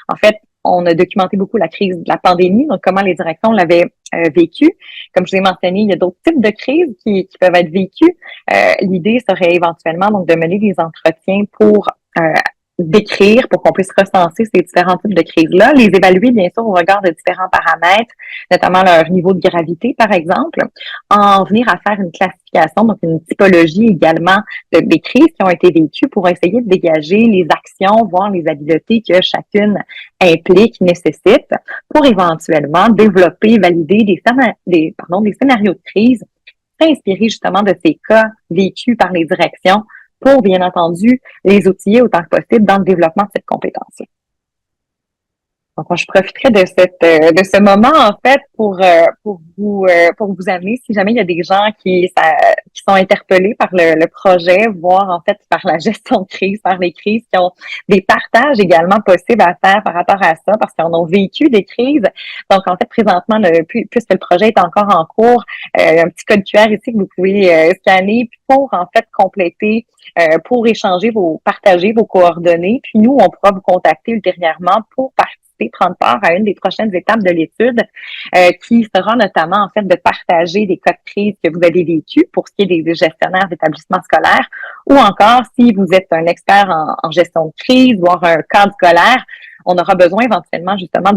en fait, on a documenté beaucoup la crise de la pandémie, donc comment les directions l'avaient vécu. Comme je l'ai mentionné, il y a d'autres types de crises qui peuvent être vécues. L'idée serait éventuellement donc de mener des entretiens pour décrire, pour qu'on puisse recenser ces différents types de crises-là, les évaluer bien sûr au regard de différents paramètres, notamment leur niveau de gravité par exemple, en venir à faire une classification, donc une typologie également des crises qui ont été vécues pour essayer de dégager les actions, voire les habiletés que chacune implique, nécessite, pour éventuellement développer, valider des scénarios de crise, s'inspirer justement de ces cas vécus par les directions pour, bien entendu, les outiller autant que possible dans le développement de cette compétence-là. Donc, moi, je profiterai de ce moment, en fait, pour vous amener, si jamais il y a des gens qui sont interpellés par le projet, voire, en fait, par la gestion de crise, par les crises, qui ont des partages également possibles à faire par rapport à ça, parce qu'on a vécu des crises. Donc, en fait, présentement, puisque le projet est encore en cours, un petit code QR ici que vous pouvez scanner pour, en fait, compléter, pour échanger partager vos coordonnées. Puis nous, on pourra vous contacter ultérieurement pour participer l'université prendre part à une des prochaines étapes de l'étude, qui sera notamment, en fait, de partager des cas de crise que vous avez vécus pour ce qui est des gestionnaires d'établissements scolaires, ou encore, si vous êtes un expert en gestion de crise, voire un cadre scolaire, on aura besoin éventuellement justement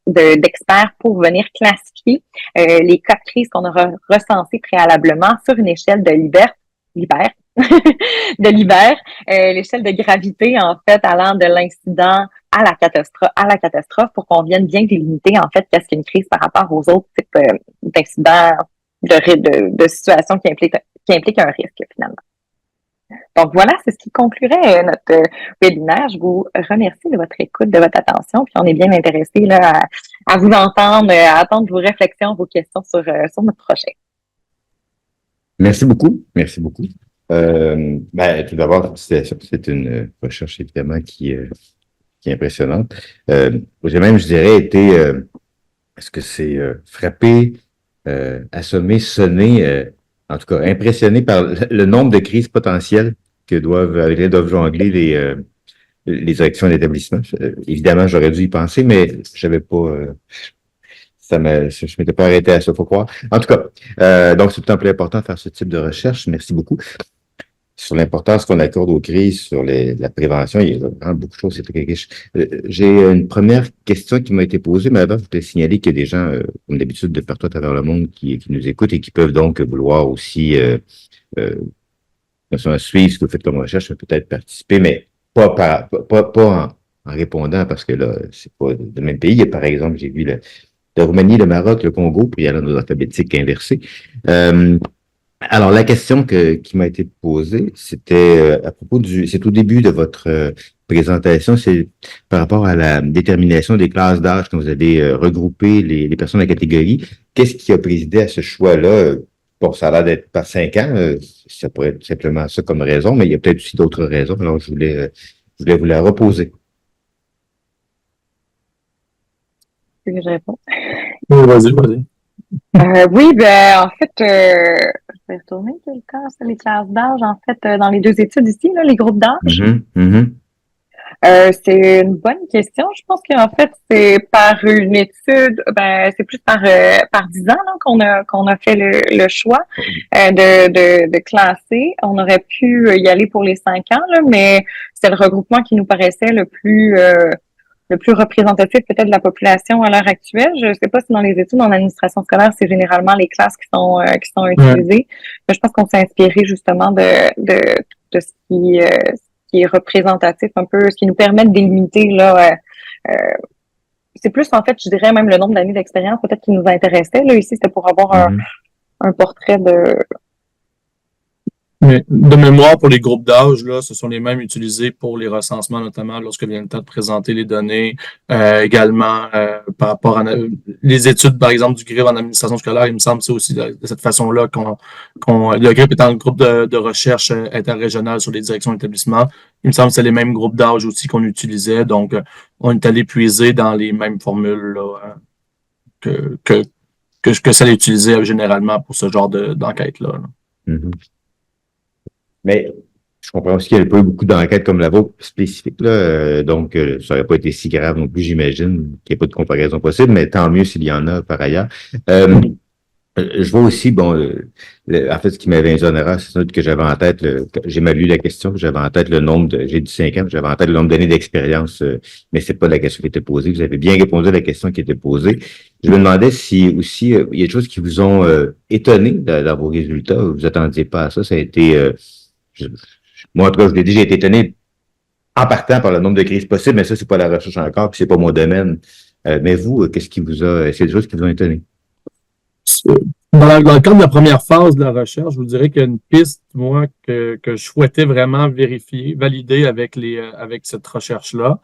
d'experts pour venir classifier les cas de crise qu'on aura recensés préalablement sur une échelle de l'échelle de gravité, en fait, allant de l'incident à la catastrophe pour qu'on vienne bien délimiter, en fait, qu'est-ce qu'une crise par rapport aux autres types d'incidents, de situations qui impliquent un risque, finalement. Donc voilà, c'est ce qui conclurait notre webinaire. Je vous remercie de votre écoute, de votre attention, puis on est bien intéressés là, à vous entendre, à attendre vos réflexions, vos questions sur notre projet.
Merci beaucoup. Merci beaucoup. Tout d'abord, c'est une recherche évidemment qui est impressionnante. J'ai même, je dirais, été, est-ce que c'est frappé, assommé, sonné, en tout cas impressionné par le nombre de crises potentielles avec lesquelles doivent jongler les directions d'établissement. Évidemment, j'aurais dû y penser, mais j'avais pas. Je m'étais pas arrêté à ça, faut croire. En tout cas, donc c'est d'autant plus important de faire ce type de recherche. Merci beaucoup. Sur l'importance qu'on accorde aux crises, sur la prévention, il y a vraiment beaucoup de choses, c'est très riche. J'ai une première question qui m'a été posée, mais avant, je voulais signaler qu'il y a des gens, comme d'habitude, de partout à travers le monde qui nous écoutent et qui peuvent donc vouloir aussi suivre ce que vous faites comme recherche, peut-être participer, mais pas en répondant, parce que là, c'est pas le même pays. Par exemple, j'ai vu la Roumanie, le Maroc, le Congo, puis il y a l'ordre alphabétique inversé. Alors, la question qui m'a été posée, c'était à propos c'est au début de votre présentation, c'est par rapport à la détermination des classes d'âge quand vous avez regroupé les personnes de la catégorie. Qu'est-ce qui a présidé à ce choix-là? Bon, ça a l'air d'être par 5 ans, ça pourrait être simplement ça comme raison, mais il y a peut-être aussi d'autres raisons. Alors, je voulais vous la reposer.
Est-ce que je réponds?
Oui, vas-y.
Oui, en fait, je vais retourner les classes d'âge, en fait, dans les deux études ici, là, les groupes d'âge. C'est une bonne question. Je pense qu'en fait, c'est par une étude, c'est plus par 10 ans là, qu'on a fait le choix de classer. On aurait pu y aller pour les 5 ans, là, mais c'est le regroupement qui nous paraissait le plus représentatif peut-être de la population à l'heure actuelle. Je ne sais pas si dans les études en administration scolaire, c'est généralement les classes qui sont utilisées. Mais je pense qu'on s'est inspiré justement de ce qui est représentatif un peu, ce qui nous permet de délimiter là. C'est plus en fait, je dirais même le nombre d'années d'expérience peut-être qui nous intéressait. Là ici, c'était pour avoir un portrait de.
Mais de mémoire, pour les groupes d'âge, là, ce sont les mêmes utilisés pour les recensements, notamment lorsque vient le temps de présenter les données. Également, par rapport à les études, par exemple, du GRIP en administration scolaire, il me semble que c'est aussi de cette façon-là le GRIP étant le groupe de recherche interrégional sur les directions d'établissement. Il me semble que c'est les mêmes groupes d'âge aussi qu'on utilisait. Donc, on est allé puiser dans les mêmes formules là, que celles utilisées généralement pour ce genre d'enquête-là. Là.
Mais je comprends aussi qu'il n'y avait pas eu beaucoup d'enquêtes comme la vôtre spécifique, là, donc ça n'aurait pas été si grave non plus, j'imagine, qu'il n'y ait pas de comparaison possible, mais tant mieux s'il y en a par ailleurs. Je vois aussi, en fait, ce qui m'avait exonéré, c'est que j'avais en tête, j'ai mal lu la question, j'avais en tête le nombre j'ai dit 5 ans, j'avais en tête le nombre d'années d'expérience, mais c'est pas la question qui était posée. Vous avez bien répondu à la question qui était posée. Je me demandais si aussi, il y a des choses qui vous ont étonné dans vos résultats, vous vous attendiez pas à ça, ça a été... moi, en tout cas, je l'ai dit, j'ai été étonné en partant par le nombre de crises possibles, mais ça, c'est pas la recherche encore, puis c'est pas mon domaine. Mais vous, qu'est-ce qui vous a, c'est des choses qui vous ont étonné?
Dans le cadre de la première phase de la recherche, je vous dirais qu'il y a une piste, moi, que je souhaitais vraiment vérifier, valider avec cette recherche-là.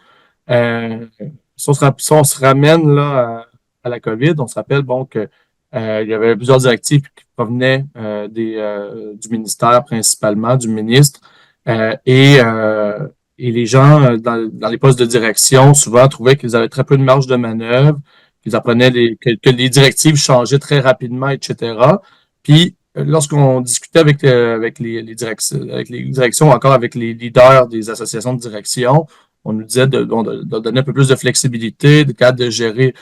Si on se ramène là à la COVID, on se rappelle que il y avait plusieurs directives qui provenaient du ministère principalement, du ministre, et les gens dans les postes de direction souvent trouvaient qu'ils avaient très peu de marge de manœuvre, qu'ils apprenaient que les directives changeaient très rapidement, etc. Puis lorsqu'on discutait avec les directions, encore avec les leaders des associations de direction, On nous disait de donner un peu plus de flexibilité, de cadre de gérer.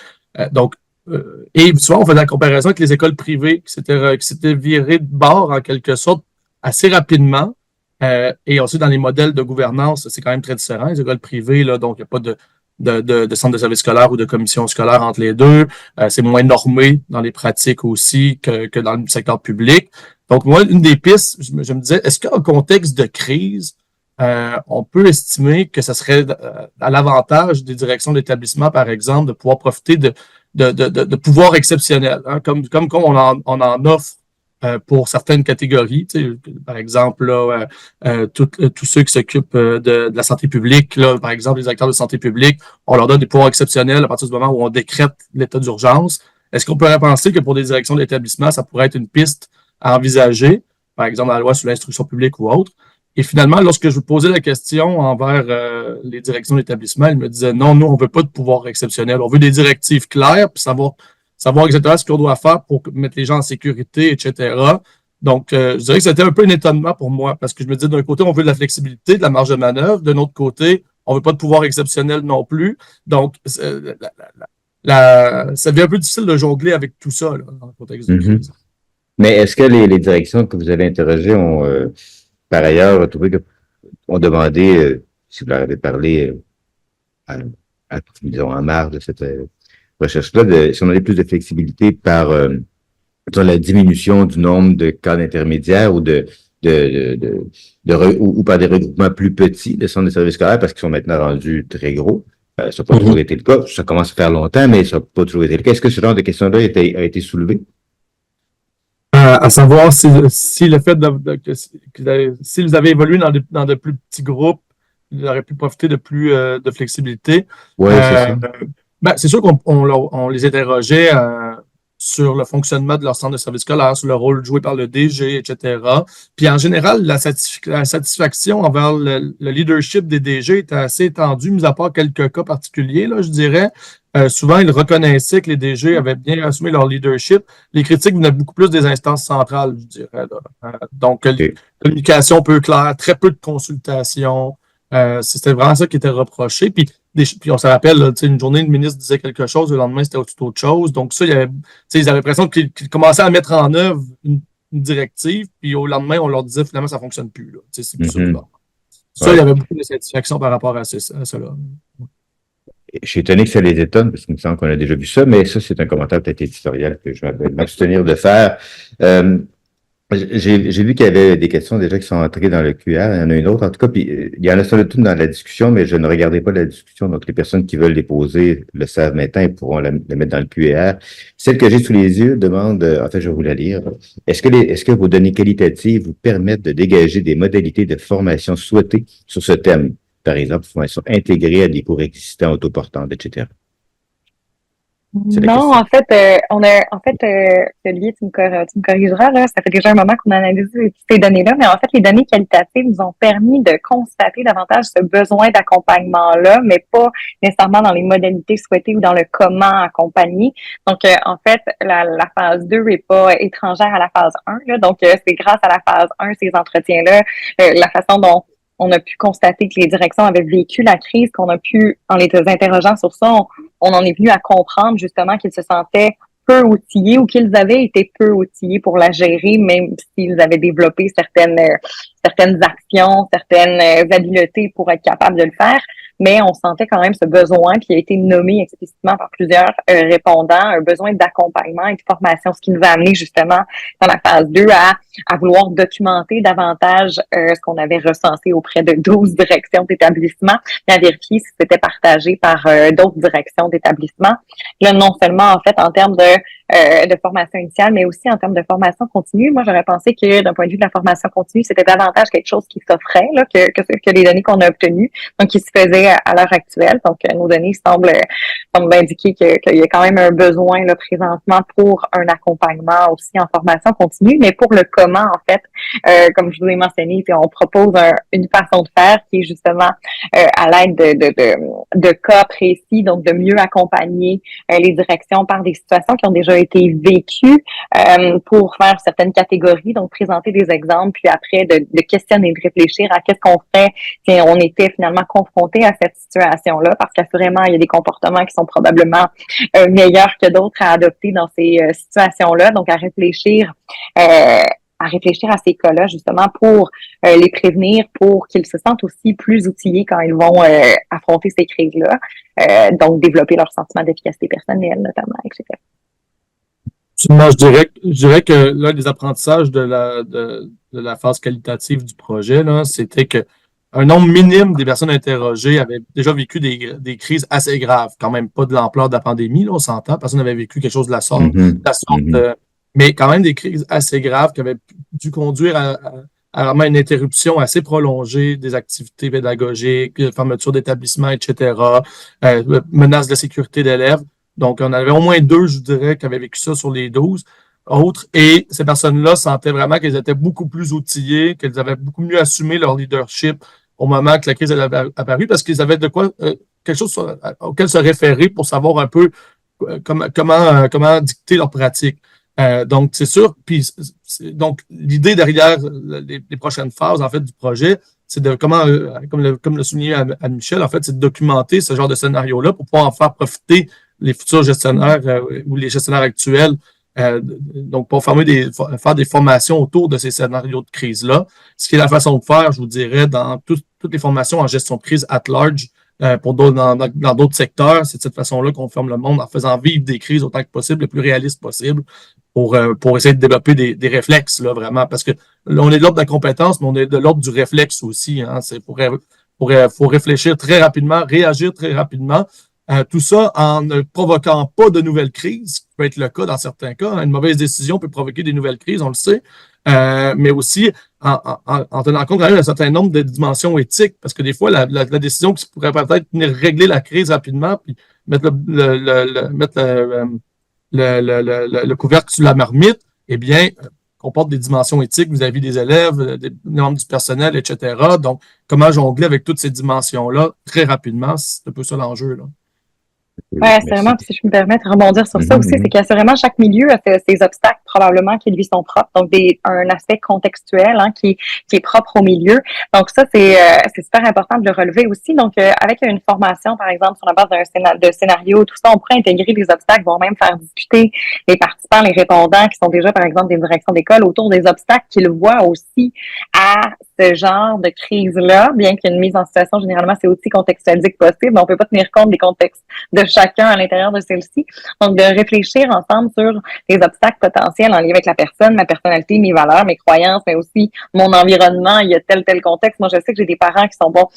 Et souvent, on faisait la comparaison avec les écoles privées qui s'étaient virées de bord, en quelque sorte, assez rapidement. Et aussi, dans les modèles de gouvernance, c'est quand même très différent. Les écoles privées, là, donc, il n'y a pas de centre de service scolaire ou de commission scolaire entre les deux. C'est moins normé dans les pratiques aussi que dans le secteur public. Donc, moi, une des pistes, je me disais, est-ce qu'en contexte de crise, on peut estimer que ça serait à l'avantage des directions d'établissement, par exemple, de pouvoir profiter de pouvoirs exceptionnels, hein, comme on en offre pour certaines catégories, tu sais, par exemple, là, tous ceux qui s'occupent de la santé publique, là, par exemple, les acteurs de santé publique, on leur donne des pouvoirs exceptionnels à partir du moment où on décrète l'état d'urgence. Est-ce qu'on pourrait penser que pour des directions d'établissement, ça pourrait être une piste à envisager, par exemple, dans la loi sur l'instruction publique ou autre? Et finalement, lorsque je vous posais la question envers les directions d'établissement, ils me disaient non, nous, on veut pas de pouvoir exceptionnel. On veut des directives claires, puis savoir exactement ce qu'on doit faire pour mettre les gens en sécurité, etc. Donc, je dirais que c'était un peu un étonnement pour moi, parce que je me disais, d'un côté, on veut de la flexibilité, de la marge de manœuvre. D'un autre côté, on veut pas de pouvoir exceptionnel non plus. Donc, ça devient un peu difficile de jongler avec tout ça, là, dans le contexte de crise.
Mais est-ce que les directions que vous avez interrogées ont, par ailleurs, trouvé ont demandé, si vous leur avez parlé disons, en marge de cette recherche-là, si on avait plus de flexibilité par la diminution du nombre de cas intermédiaires ou ou par des regroupements plus petits de centres de services scolaires parce qu'ils sont maintenant rendus très gros. Ça n'a pas toujours été le cas. Ça commence à faire longtemps, mais ça n'a pas toujours été le cas. Est-ce que ce genre de question-là a été soulevé?
À savoir si le fait si vous avez évolué dans de plus petits groupes, vous aurez pu profiter de plus de flexibilité.
Oui, c'est ça.
C'est sûr qu'on les interrogeait sur le fonctionnement de leur centre de service scolaire, sur le rôle joué par le DG, etc. Puis en général, la satisfaction envers le leadership des DG était assez étendue, mis à part quelques cas particuliers, là, je dirais. Souvent, ils reconnaissaient que les DG avaient bien assumé leur leadership. Les critiques venaient beaucoup plus des instances centrales, je dirais. Donc, communication peu claire, très peu de consultation. C'était vraiment ça qui était reproché. Puis on se rappelle, là, une journée, le ministre disait quelque chose, le lendemain, c'était tout autre chose. Donc, ça, ils avaient l'impression qu'ils commençaient à mettre en œuvre une directive, puis au lendemain, on leur disait finalement, ça ne fonctionne plus. Là. C'est plus ça. Ça, il y avait beaucoup de satisfaction par rapport à cela.
Je suis étonné que ça les étonne, parce qu'il me semble qu'on a déjà vu ça, mais ça, c'est un commentaire peut-être éditorial que je vais m'abstenir de faire. J'ai vu qu'il y avait des questions déjà qui sont entrées dans le QR. Il y en a une autre, en tout cas, puis il y en a sans doute dans la discussion, mais je ne regardais pas la discussion. Donc, les personnes qui veulent les poser le savent maintenant et pourront la mettre dans le QR. Celle que j'ai sous les yeux demande, en fait, je vais vous la lire. Est-ce que vos données qualitatives vous permettent de dégager des modalités de formation souhaitées sur ce thème? Par exemple, formation intégrée à des cours existants autoportantes, etc.
Non, en fait, Olivier, tu me corrigeras, là, ça fait déjà un moment qu'on analyse ces données-là, mais en fait, les données qualitatives nous ont permis de constater davantage ce besoin d'accompagnement-là, mais pas nécessairement dans les modalités souhaitées ou dans le comment accompagner. Donc, en fait, la phase 2 n'est pas étrangère à la phase 1, là, donc c'est grâce à la phase 1, ces entretiens-là, la façon dont on a pu constater que les directions avaient vécu la crise, qu'on a pu, en les interrogeant sur ça, on en est venu à comprendre justement qu'ils se sentaient peu outillés ou qu'ils avaient été peu outillés pour la gérer, même s'ils avaient développé certaines actions, certaines habiletés pour être capables de le faire. Mais on sentait quand même ce besoin qui a été nommé explicitement par plusieurs répondants, un besoin d'accompagnement et de formation, ce qui nous a amené justement dans la phase 2 à vouloir documenter davantage ce qu'on avait recensé auprès de 12 directions d'établissement et à vérifier si c'était partagé par d'autres directions d'établissement. Là, non seulement en fait en termes de formation initiale, mais aussi en termes de formation continue. Moi, j'aurais pensé que d'un point de vue de la formation continue, c'était davantage quelque chose qui s'offrait là, que les données qu'on a obtenues, donc qui se faisait à l'heure actuelle. Donc, nos données semblent indiquer qu'il y a quand même un besoin là, présentement pour un accompagnement aussi en formation continue, mais pour le comment, en fait, comme je vous ai mentionné, puis on propose une façon de faire qui est justement à l'aide de cas précis, donc de mieux accompagner les directions par des situations qui ont déjà a été vécu pour faire certaines catégories, donc présenter des exemples, puis après de questionner, de réfléchir à qu'est-ce qu'on ferait si on était finalement confronté à cette situation-là, parce qu'assurément, il y a des comportements qui sont probablement meilleurs que d'autres à adopter dans ces situations-là, donc à réfléchir à ces cas-là, justement, pour les prévenir, pour qu'ils se sentent aussi plus outillés quand ils vont affronter ces crises-là. Donc, développer leur sentiment d'efficacité personnelle, notamment, etc.
Moi, je dirais que l'un des apprentissages de la phase qualitative du projet, là, c'était que un nombre minime des personnes interrogées avaient déjà vécu des crises assez graves, quand même pas de l'ampleur de la pandémie, là, on s'entend, personne n'avait vécu quelque chose de la sorte, mais quand même des crises assez graves qui avaient dû conduire à vraiment une interruption assez prolongée des activités pédagogiques, fermeture d'établissements, etc., menaces de sécurité d'élèves. Donc, on avait au moins 2, je dirais, qui avaient vécu ça sur les 12 autres. Et ces personnes-là sentaient vraiment qu'elles étaient beaucoup plus outillées, qu'elles avaient beaucoup mieux assumé leur leadership au moment que la crise avait apparu, parce qu'ils avaient de quoi quelque chose auquel se référer pour savoir un peu comment dicter leur pratique. Donc, c'est sûr. Puis, donc, l'idée derrière les prochaines phases, en fait, du projet, c'est de comme le soulignait à Michel, en fait, c'est de documenter ce genre de scénario-là pour pouvoir en faire profiter les futurs gestionnaires ou les gestionnaires actuels. Donc, pour faire des formations autour de ces scénarios de crise-là, ce qui est la façon de faire, je vous dirais, dans toutes les formations en gestion de crise at large, dans d'autres secteurs, c'est de cette façon-là qu'on forme le monde en faisant vivre des crises autant que possible, le plus réaliste possible, pour essayer de développer des réflexes, là, vraiment. Parce que là, on est de l'ordre de la compétence, mais on est de l'ordre du réflexe aussi. Hein. Faut réfléchir très rapidement, réagir très rapidement. Tout ça en ne provoquant pas de nouvelles crises, ce qui peut être le cas dans certains cas. Hein. Une mauvaise décision peut provoquer des nouvelles crises, on le sait, mais aussi en tenant compte quand même d'un certain nombre de dimensions éthiques, parce que des fois, la décision qui pourrait peut-être venir régler la crise rapidement, puis mettre le couvercle sur la marmite, eh bien, comporte des dimensions éthiques vis-à-vis des élèves, des membres du personnel, etc. Donc, comment jongler avec toutes ces dimensions-là très rapidement, c'est un peu ça l'enjeu, là.
Oui, assurément. Puis si je me permets de rebondir sur ça aussi, c'est qu'assurément, chaque milieu a ses obstacles probablement qui lui sont propres. Donc, un aspect contextuel qui est propre au milieu. Donc, ça, c'est super important de le relever aussi. Donc, avec une formation, par exemple, sur la base de scénario, tout ça, on pourrait intégrer les obstacles, voire même faire discuter les participants, les répondants qui sont déjà, par exemple, des directions d'école autour des obstacles qu'ils voient aussi à ce genre de crise-là, bien qu'une mise en situation, généralement, c'est aussi contextualisé que possible, mais on peut pas tenir compte des contextes de chacun à l'intérieur de celle-ci. Donc, de réfléchir ensemble sur les obstacles potentiels en lien avec la personne, ma personnalité, mes valeurs, mes croyances, mais aussi mon environnement. Il y a tel contexte. Moi, je sais que j'ai des parents qui sont bons.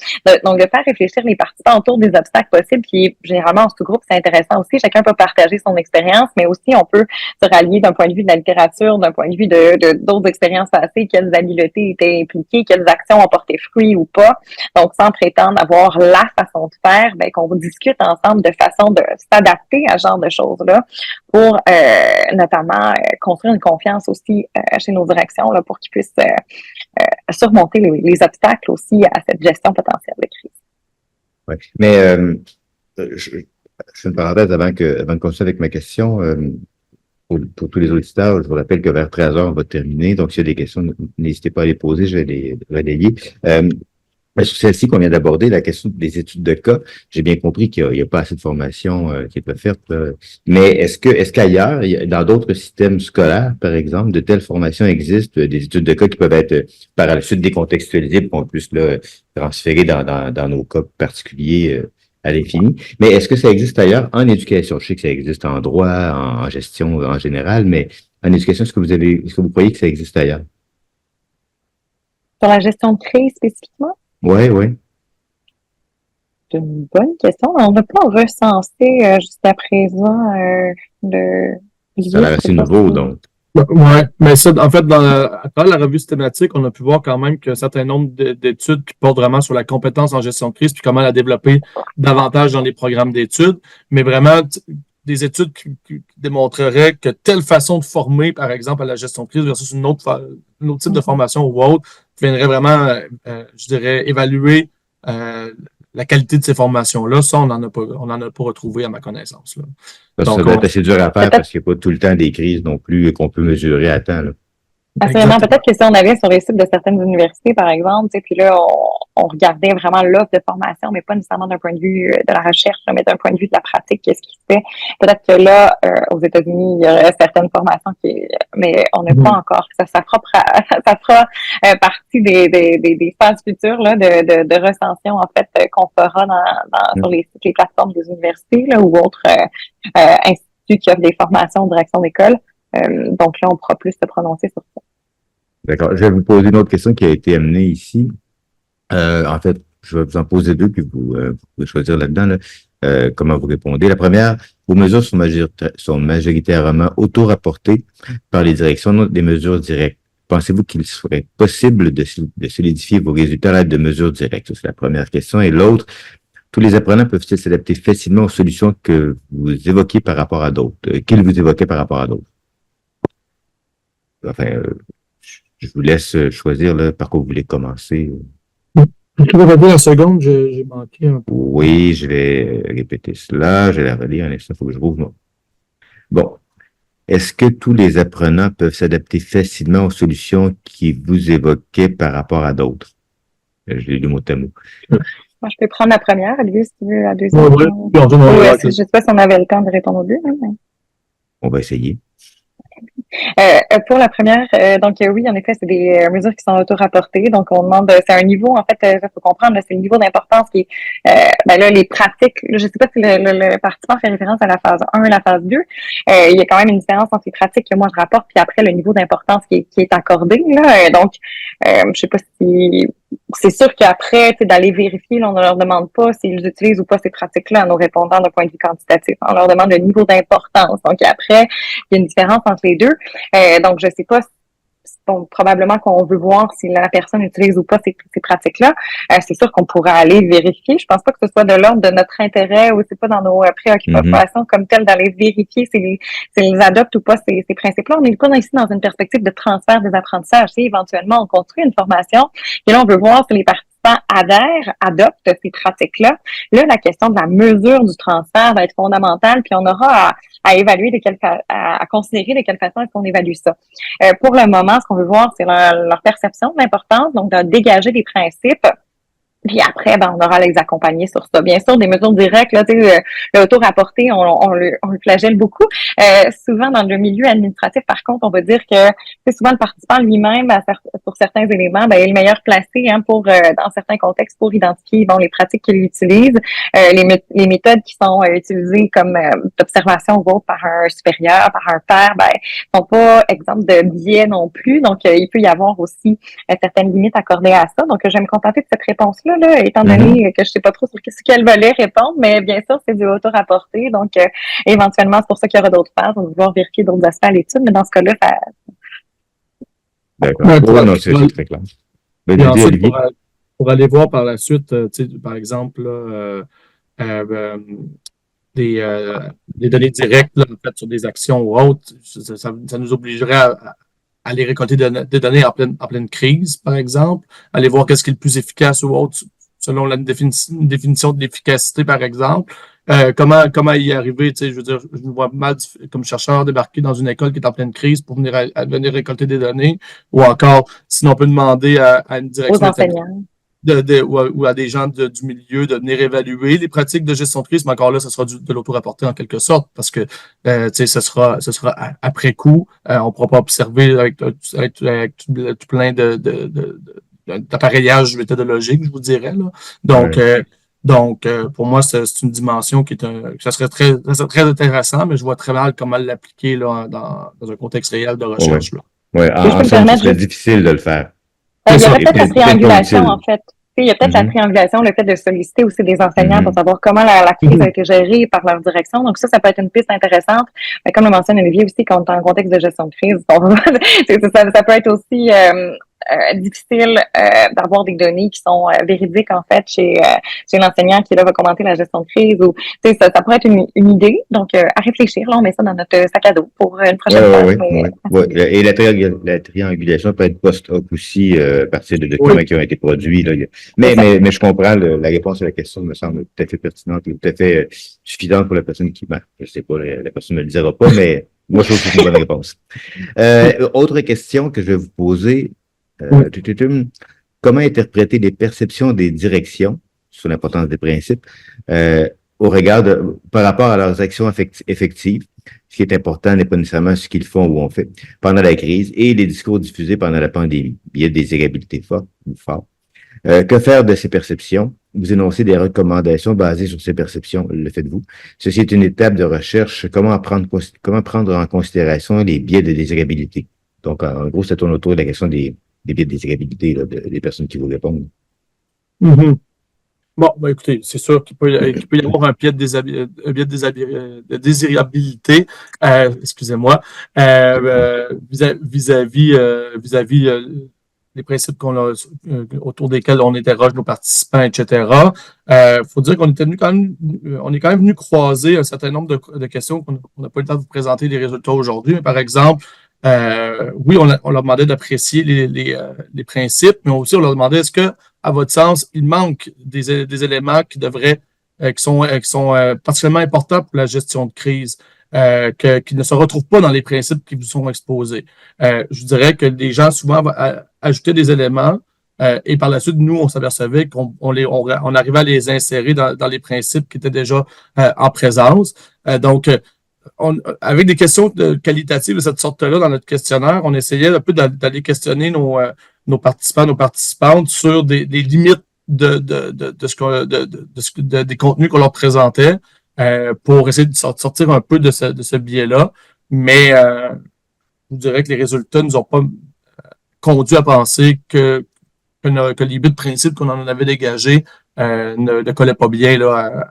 Donc, de faire réfléchir les participants autour des obstacles possibles, qui généralement en sous-groupe, c'est intéressant aussi. Chacun peut partager son expérience, mais aussi on peut se rallier d'un point de vue de la littérature, d'un point de vue d'autres expériences passées, quelles habiletés étaient impliquées, quelles actions ont porté fruit ou pas. Donc, sans prétendre avoir la façon de faire, qu'on discute ensemble de façon de s'adapter à ce genre de choses-là pour notamment construire une confiance aussi chez nos directions là, pour qu'ils puissent surmonter les obstacles aussi à cette gestion potentielle de crise.
Oui, mais je fais une parenthèse avant de continuer avec ma question. Pour tous les auditeurs, je vous rappelle que vers 13h, on va terminer. Donc, s'il y a des questions, n'hésitez pas à les poser, je vais les relayer. Sur celle-ci qu'on vient d'aborder, la question des études de cas, j'ai bien compris qu'il n'y a pas assez de formation qui est offerte. Mais est-ce qu'ailleurs, dans d'autres systèmes scolaires, par exemple, de telles formations existent, des études de cas qui peuvent être par la suite décontextualisées pour qu'on puisse transférer dans nos cas particuliers à l'infini. Mais est-ce que ça existe ailleurs en éducation? Je sais que ça existe en droit, en gestion en général, mais en éducation, est-ce que vous croyez que ça existe ailleurs?
Sur la gestion de crise spécifiquement?
Oui, oui.
C'est une bonne question. On n'a pas recensé jusqu'à présent
Ça a l'air assez nouveau, donc.
Oui, mais ça, en fait, à travers la revue systématique, on a pu voir quand même qu'un certain nombre d'études qui portent vraiment sur la compétence en gestion de crise, puis comment la développer davantage dans les programmes d'études, mais vraiment des études qui démontreraient que telle façon de former, par exemple, à la gestion de crise versus un autre type de formation ou autre, viendrait vraiment, je dirais, évaluer la qualité de ces formations-là, ça, on n'en a pas retrouvé à ma connaissance. Là.
Ça
Donc,
doit être assez dur à faire parce qu'il n'y a pas tout le temps des crises non plus qu'on peut mesurer à temps. Là.
Assurément, peut-être que si on allait sur les sites de certaines universités, par exemple, puis là, on regardait vraiment l'offre de formation, mais pas nécessairement d'un point de vue de la recherche, mais d'un point de vue de la pratique, qu'est-ce qui se fait. Peut-être que là, aux États-Unis, il y aurait certaines formations mais on n'a pas encore. Ça fera partie des phases futures là, de recension, en fait, qu'on fera sur les sites, les plateformes des universités là, ou autres instituts qui offrent des formations en direction d'école. Donc là, on pourra plus se prononcer sur ça.
D'accord. Je vais vous poser une autre question qui a été amenée ici. En fait, je vais vous en poser deux, puis vous pouvez choisir là-dedans comment vous répondez. La première, vos mesures sont majoritairement auto-rapportées par les directions des mesures directes. Pensez-vous qu'il serait possible de solidifier vos résultats à l'aide de mesures directes? Ça, c'est la première question. Et l'autre, tous les apprenants peuvent-ils s'adapter facilement aux solutions que vous évoquez par rapport à d'autres, qu'ils vous évoquez par rapport à d'autres? Enfin, je vous laisse choisir là, par quoi vous voulez commencer.
Tu peux redire la seconde, j'ai manqué un peu.
Oui, je vais répéter cela. Je vais la relire un instant, il faut que je rouvre. Bon. Est-ce que tous les apprenants peuvent s'adapter facilement aux solutions qui vous évoquaient par rapport à d'autres? Je l'ai lu mot à mot.
Moi, je peux prendre la première, Olivier, si tu veux, la deuxième. Je ne sais pas si on avait le temps de répondre aux deux. Hein, mais...
On va essayer.
Pour la première, donc oui, en effet, c'est des mesures qui sont auto-rapportées. Donc, on demande, c'est un niveau, en fait, il faut comprendre, c'est le niveau d'importance qui est, là, les pratiques, là, je ne sais pas si le participant fait référence à la phase 1 et la phase 2. Il y a quand même une différence entre les pratiques que moi je rapporte, puis après le niveau d'importance qui est accordé. Là. Donc, je ne sais pas si... C'est sûr qu'après, d'aller vérifier, là, on ne leur demande pas s'ils utilisent ou pas ces pratiques-là en nous répondant d'un point de vue quantitatif. On leur demande le niveau d'importance. Donc après, il y a une différence entre les deux. Donc, je ne sais pas, probablement qu'on veut voir si la personne utilise ou pas ces pratiques-là. C'est sûr qu'on pourra aller vérifier. Je pense pas que ce soit de l'ordre de notre intérêt ou c'est pas dans nos préoccupations comme telles d'aller vérifier s'ils adoptent ou pas ces principes-là. On n'est pas ici dans une perspective de transfert des apprentissages. Si éventuellement on construit une formation et là on veut voir si les participants adoptent ces pratiques-là. Là, la question de la mesure du transfert va être fondamentale, puis on aura à évaluer à considérer de quelle façon est-ce qu'on évalue ça. Pour le moment, ce qu'on veut voir, c'est leur perception de l'importance, donc de dégager des principes. Puis après, on aura à les accompagner sur ça. Bien sûr, des mesures directes, là, l'auto-rapporté, on le flagelle beaucoup. Souvent, dans le milieu administratif, par contre, on va dire que souvent le participant lui-même, pour certains éléments, est le meilleur placé pour dans certains contextes pour identifier les pratiques qu'il utilise, les méthodes qui sont utilisées comme d'observation ou autre par un supérieur, par un père, sont pas exemples de biais non plus. Donc, il peut y avoir aussi certaines limites accordées à ça. Donc, je vais me contenter de cette réponse-là. Là, étant donné que je sais pas trop sur quel volet répondre, mais bien sûr, c'est du auto-rapporté. Donc, éventuellement, c'est pour ça qu'il y aura d'autres phases. On va pouvoir vérifier d'autres aspects à l'étude, mais dans ce cas-là, ça...
D'accord. Non, c'est très clair.
Ensuite, pour aller voir par la suite, par exemple, des données directes là, en fait, sur des actions ou autres, ça nous obligerait à aller récolter des données en pleine crise, par exemple, aller voir qu'est-ce qui est le plus efficace ou autre, selon la définition de l'efficacité, par exemple. Comment y arriver, je veux dire, je me vois mal comme chercheur débarquer dans une école qui est en pleine crise pour venir récolter des données, ou encore, sinon on peut demander à une direction
aux enseignants.
Ou à des gens du milieu de venir évaluer les pratiques de gestion de crise, mais encore là, ce sera de l'auto-rapporté en quelque sorte, parce que ce sera après coup. On ne pourra pas observer avec tout plein d'appareillage méthodologique, je vous dirais. Là. Donc, pour moi, c'est une dimension ça serait très intéressant, mais je vois très mal comment l'appliquer là, dans un contexte réel de recherche.
Oui, en somme, ce serait difficile de le faire.
Il y aurait peut-être la triangulation, en fait. Il y a peut-être la triangulation, le fait de solliciter aussi des enseignants pour savoir comment la crise a été gérée par leur direction. Donc ça peut être une piste intéressante. Mais comme le mentionne Olivier aussi, quand on est en contexte de gestion de crise, ça peut être aussi difficile d'avoir des données qui sont véridiques, en fait, chez l'enseignant qui là, va commenter la gestion de crise. Ou ça pourrait être une idée. Donc, à réfléchir. Là, on met ça dans notre sac à dos pour une prochaine fois.
Et la triangulation peut être post-hoc aussi, à partir de documents qui ont été produits. Là. Mais je comprends la réponse à la question me semble tout à fait pertinente et tout à fait suffisante pour la personne qui, je sais pas, la personne ne me le dira pas, mais moi, je trouve que c'est une bonne réponse. Autre question que je vais vous poser. Comment interpréter les perceptions des directions sur l'importance des principes au regard par rapport à leurs actions effectives? Ce qui est important n'est pas nécessairement ce qu'ils font ou ont fait pendant la crise et les discours diffusés pendant la pandémie. Il y a des irrégularité fortes ou fortes. Que faire de ces perceptions? Vous énoncez des recommandations basées sur ces perceptions, le faites-vous. Ceci est une étape de recherche. Comment prendre en considération les biais de désirabilité? Donc, en gros, ça tourne autour de la question des biais de désirabilité des personnes qui vous répondent.
Mm-hmm. Bon, écoutez, c'est sûr qu'il peut y avoir un biais de désirabilité, excusez-moi, vis-à-vis les principes autour desquels on interroge nos participants, etc. Faut dire qu'on est quand même venu croiser un certain nombre de questions qu'on n'a pas eu le temps de vous présenter les résultats aujourd'hui. Mais par exemple, oui, on leur demandait d'apprécier les principes, mais aussi on leur demandait est-ce que, à votre sens, il manque des éléments qui sont particulièrement importants pour la gestion de crise, qui ne se retrouvent pas dans les principes qui vous sont exposés. Je dirais que les gens souvent vont ajouter des éléments et par la suite, nous, on s'apercevait qu'on arrivait à les insérer dans les principes qui étaient déjà en présence. Donc, avec des questions qualitatives de cette sorte-là dans notre questionnaire, on essayait un peu d'aller questionner nos participants, nos participantes sur des limites des contenus qu'on leur présentait pour essayer de sortir un peu de ce biais-là. Mais je vous dirais que les résultats nous ont pas conduit à penser que les buts de principe qu'on en avait dégagés ne collaient pas bien là.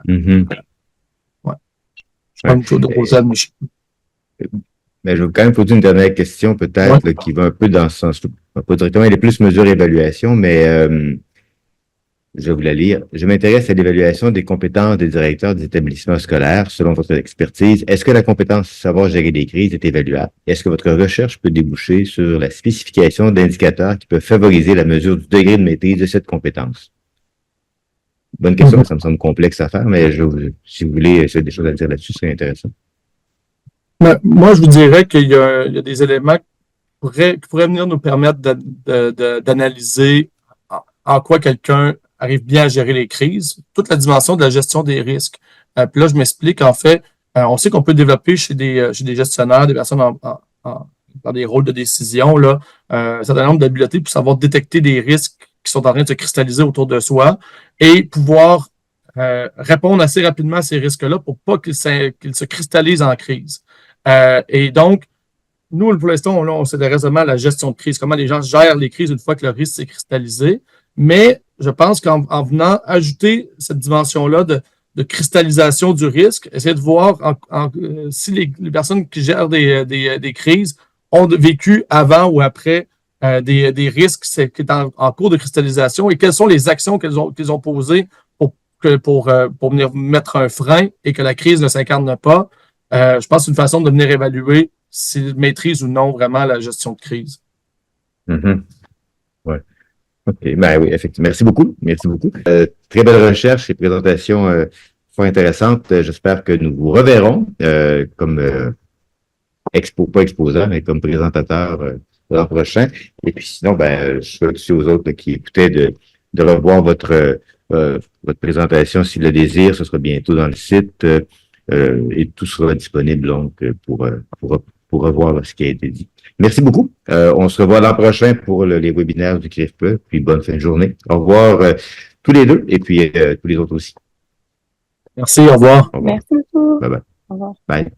Mais je vais quand même poser une dernière question, peut-être, qui va un peu dans ce sens. Pas directement, elle est plus mesure évaluation, mais je vais vous la lire. Je m'intéresse à l'évaluation des compétences des directeurs des établissements scolaires, selon votre expertise. Est-ce que la compétence savoir gérer des crises est évaluable? Est-ce que votre recherche peut déboucher sur la spécification d'indicateurs qui peuvent favoriser la mesure du degré de maîtrise de cette compétence? Bonne question, ça me semble complexe à faire, mais si vous voulez essayer des choses à dire là-dessus, c'est intéressant.
Moi, je vous dirais qu'il y a des éléments qui pourraient venir nous permettre d'analyser en quoi quelqu'un arrive bien à gérer les crises, toute la dimension de la gestion des risques. Puis là, je m'explique, en fait, on sait qu'on peut développer chez des gestionnaires, des personnes dans des rôles de décision, là, un certain nombre d'habiletés pour savoir détecter des risques qui sont en train de se cristalliser autour de soi et pouvoir répondre assez rapidement à ces risques-là pour pas qu'ils se cristallisent en crise. Et donc, nous, pour l'instant, on s'intéresse vraiment à la gestion de crise, comment les gens gèrent les crises une fois que le risque s'est cristallisé. Mais je pense qu'en venant ajouter cette dimension-là de cristallisation du risque, essayer de voir si les personnes qui gèrent des crises ont vécu avant ou après des risques qui est en cours de cristallisation et quelles sont les actions qu'ils ont posées pour venir mettre un frein et que la crise ne s'incarne pas. Je pense que c'est une façon de venir évaluer s'ils maîtrisent ou non vraiment la gestion de crise.
Ouais. OK. Ben oui, effectivement. Merci beaucoup. Merci beaucoup. Très belle recherche et présentation fort intéressante. J'espère que nous vous reverrons comme pas exposant, mais comme présentateur l'an prochain. Et puis sinon, je souhaite aussi aux autres qui écoutaient de revoir votre présentation s'ils le désirent. Ce sera bientôt dans le site et tout sera disponible donc pour revoir ce qui a été dit. Merci beaucoup. On se revoit l'an prochain pour les webinaires du CRIFPE. Puis bonne fin de journée. Au revoir tous les deux et puis tous les autres aussi.
Merci, au revoir.
Merci beaucoup.
Bye bye.
Au revoir.
Bye.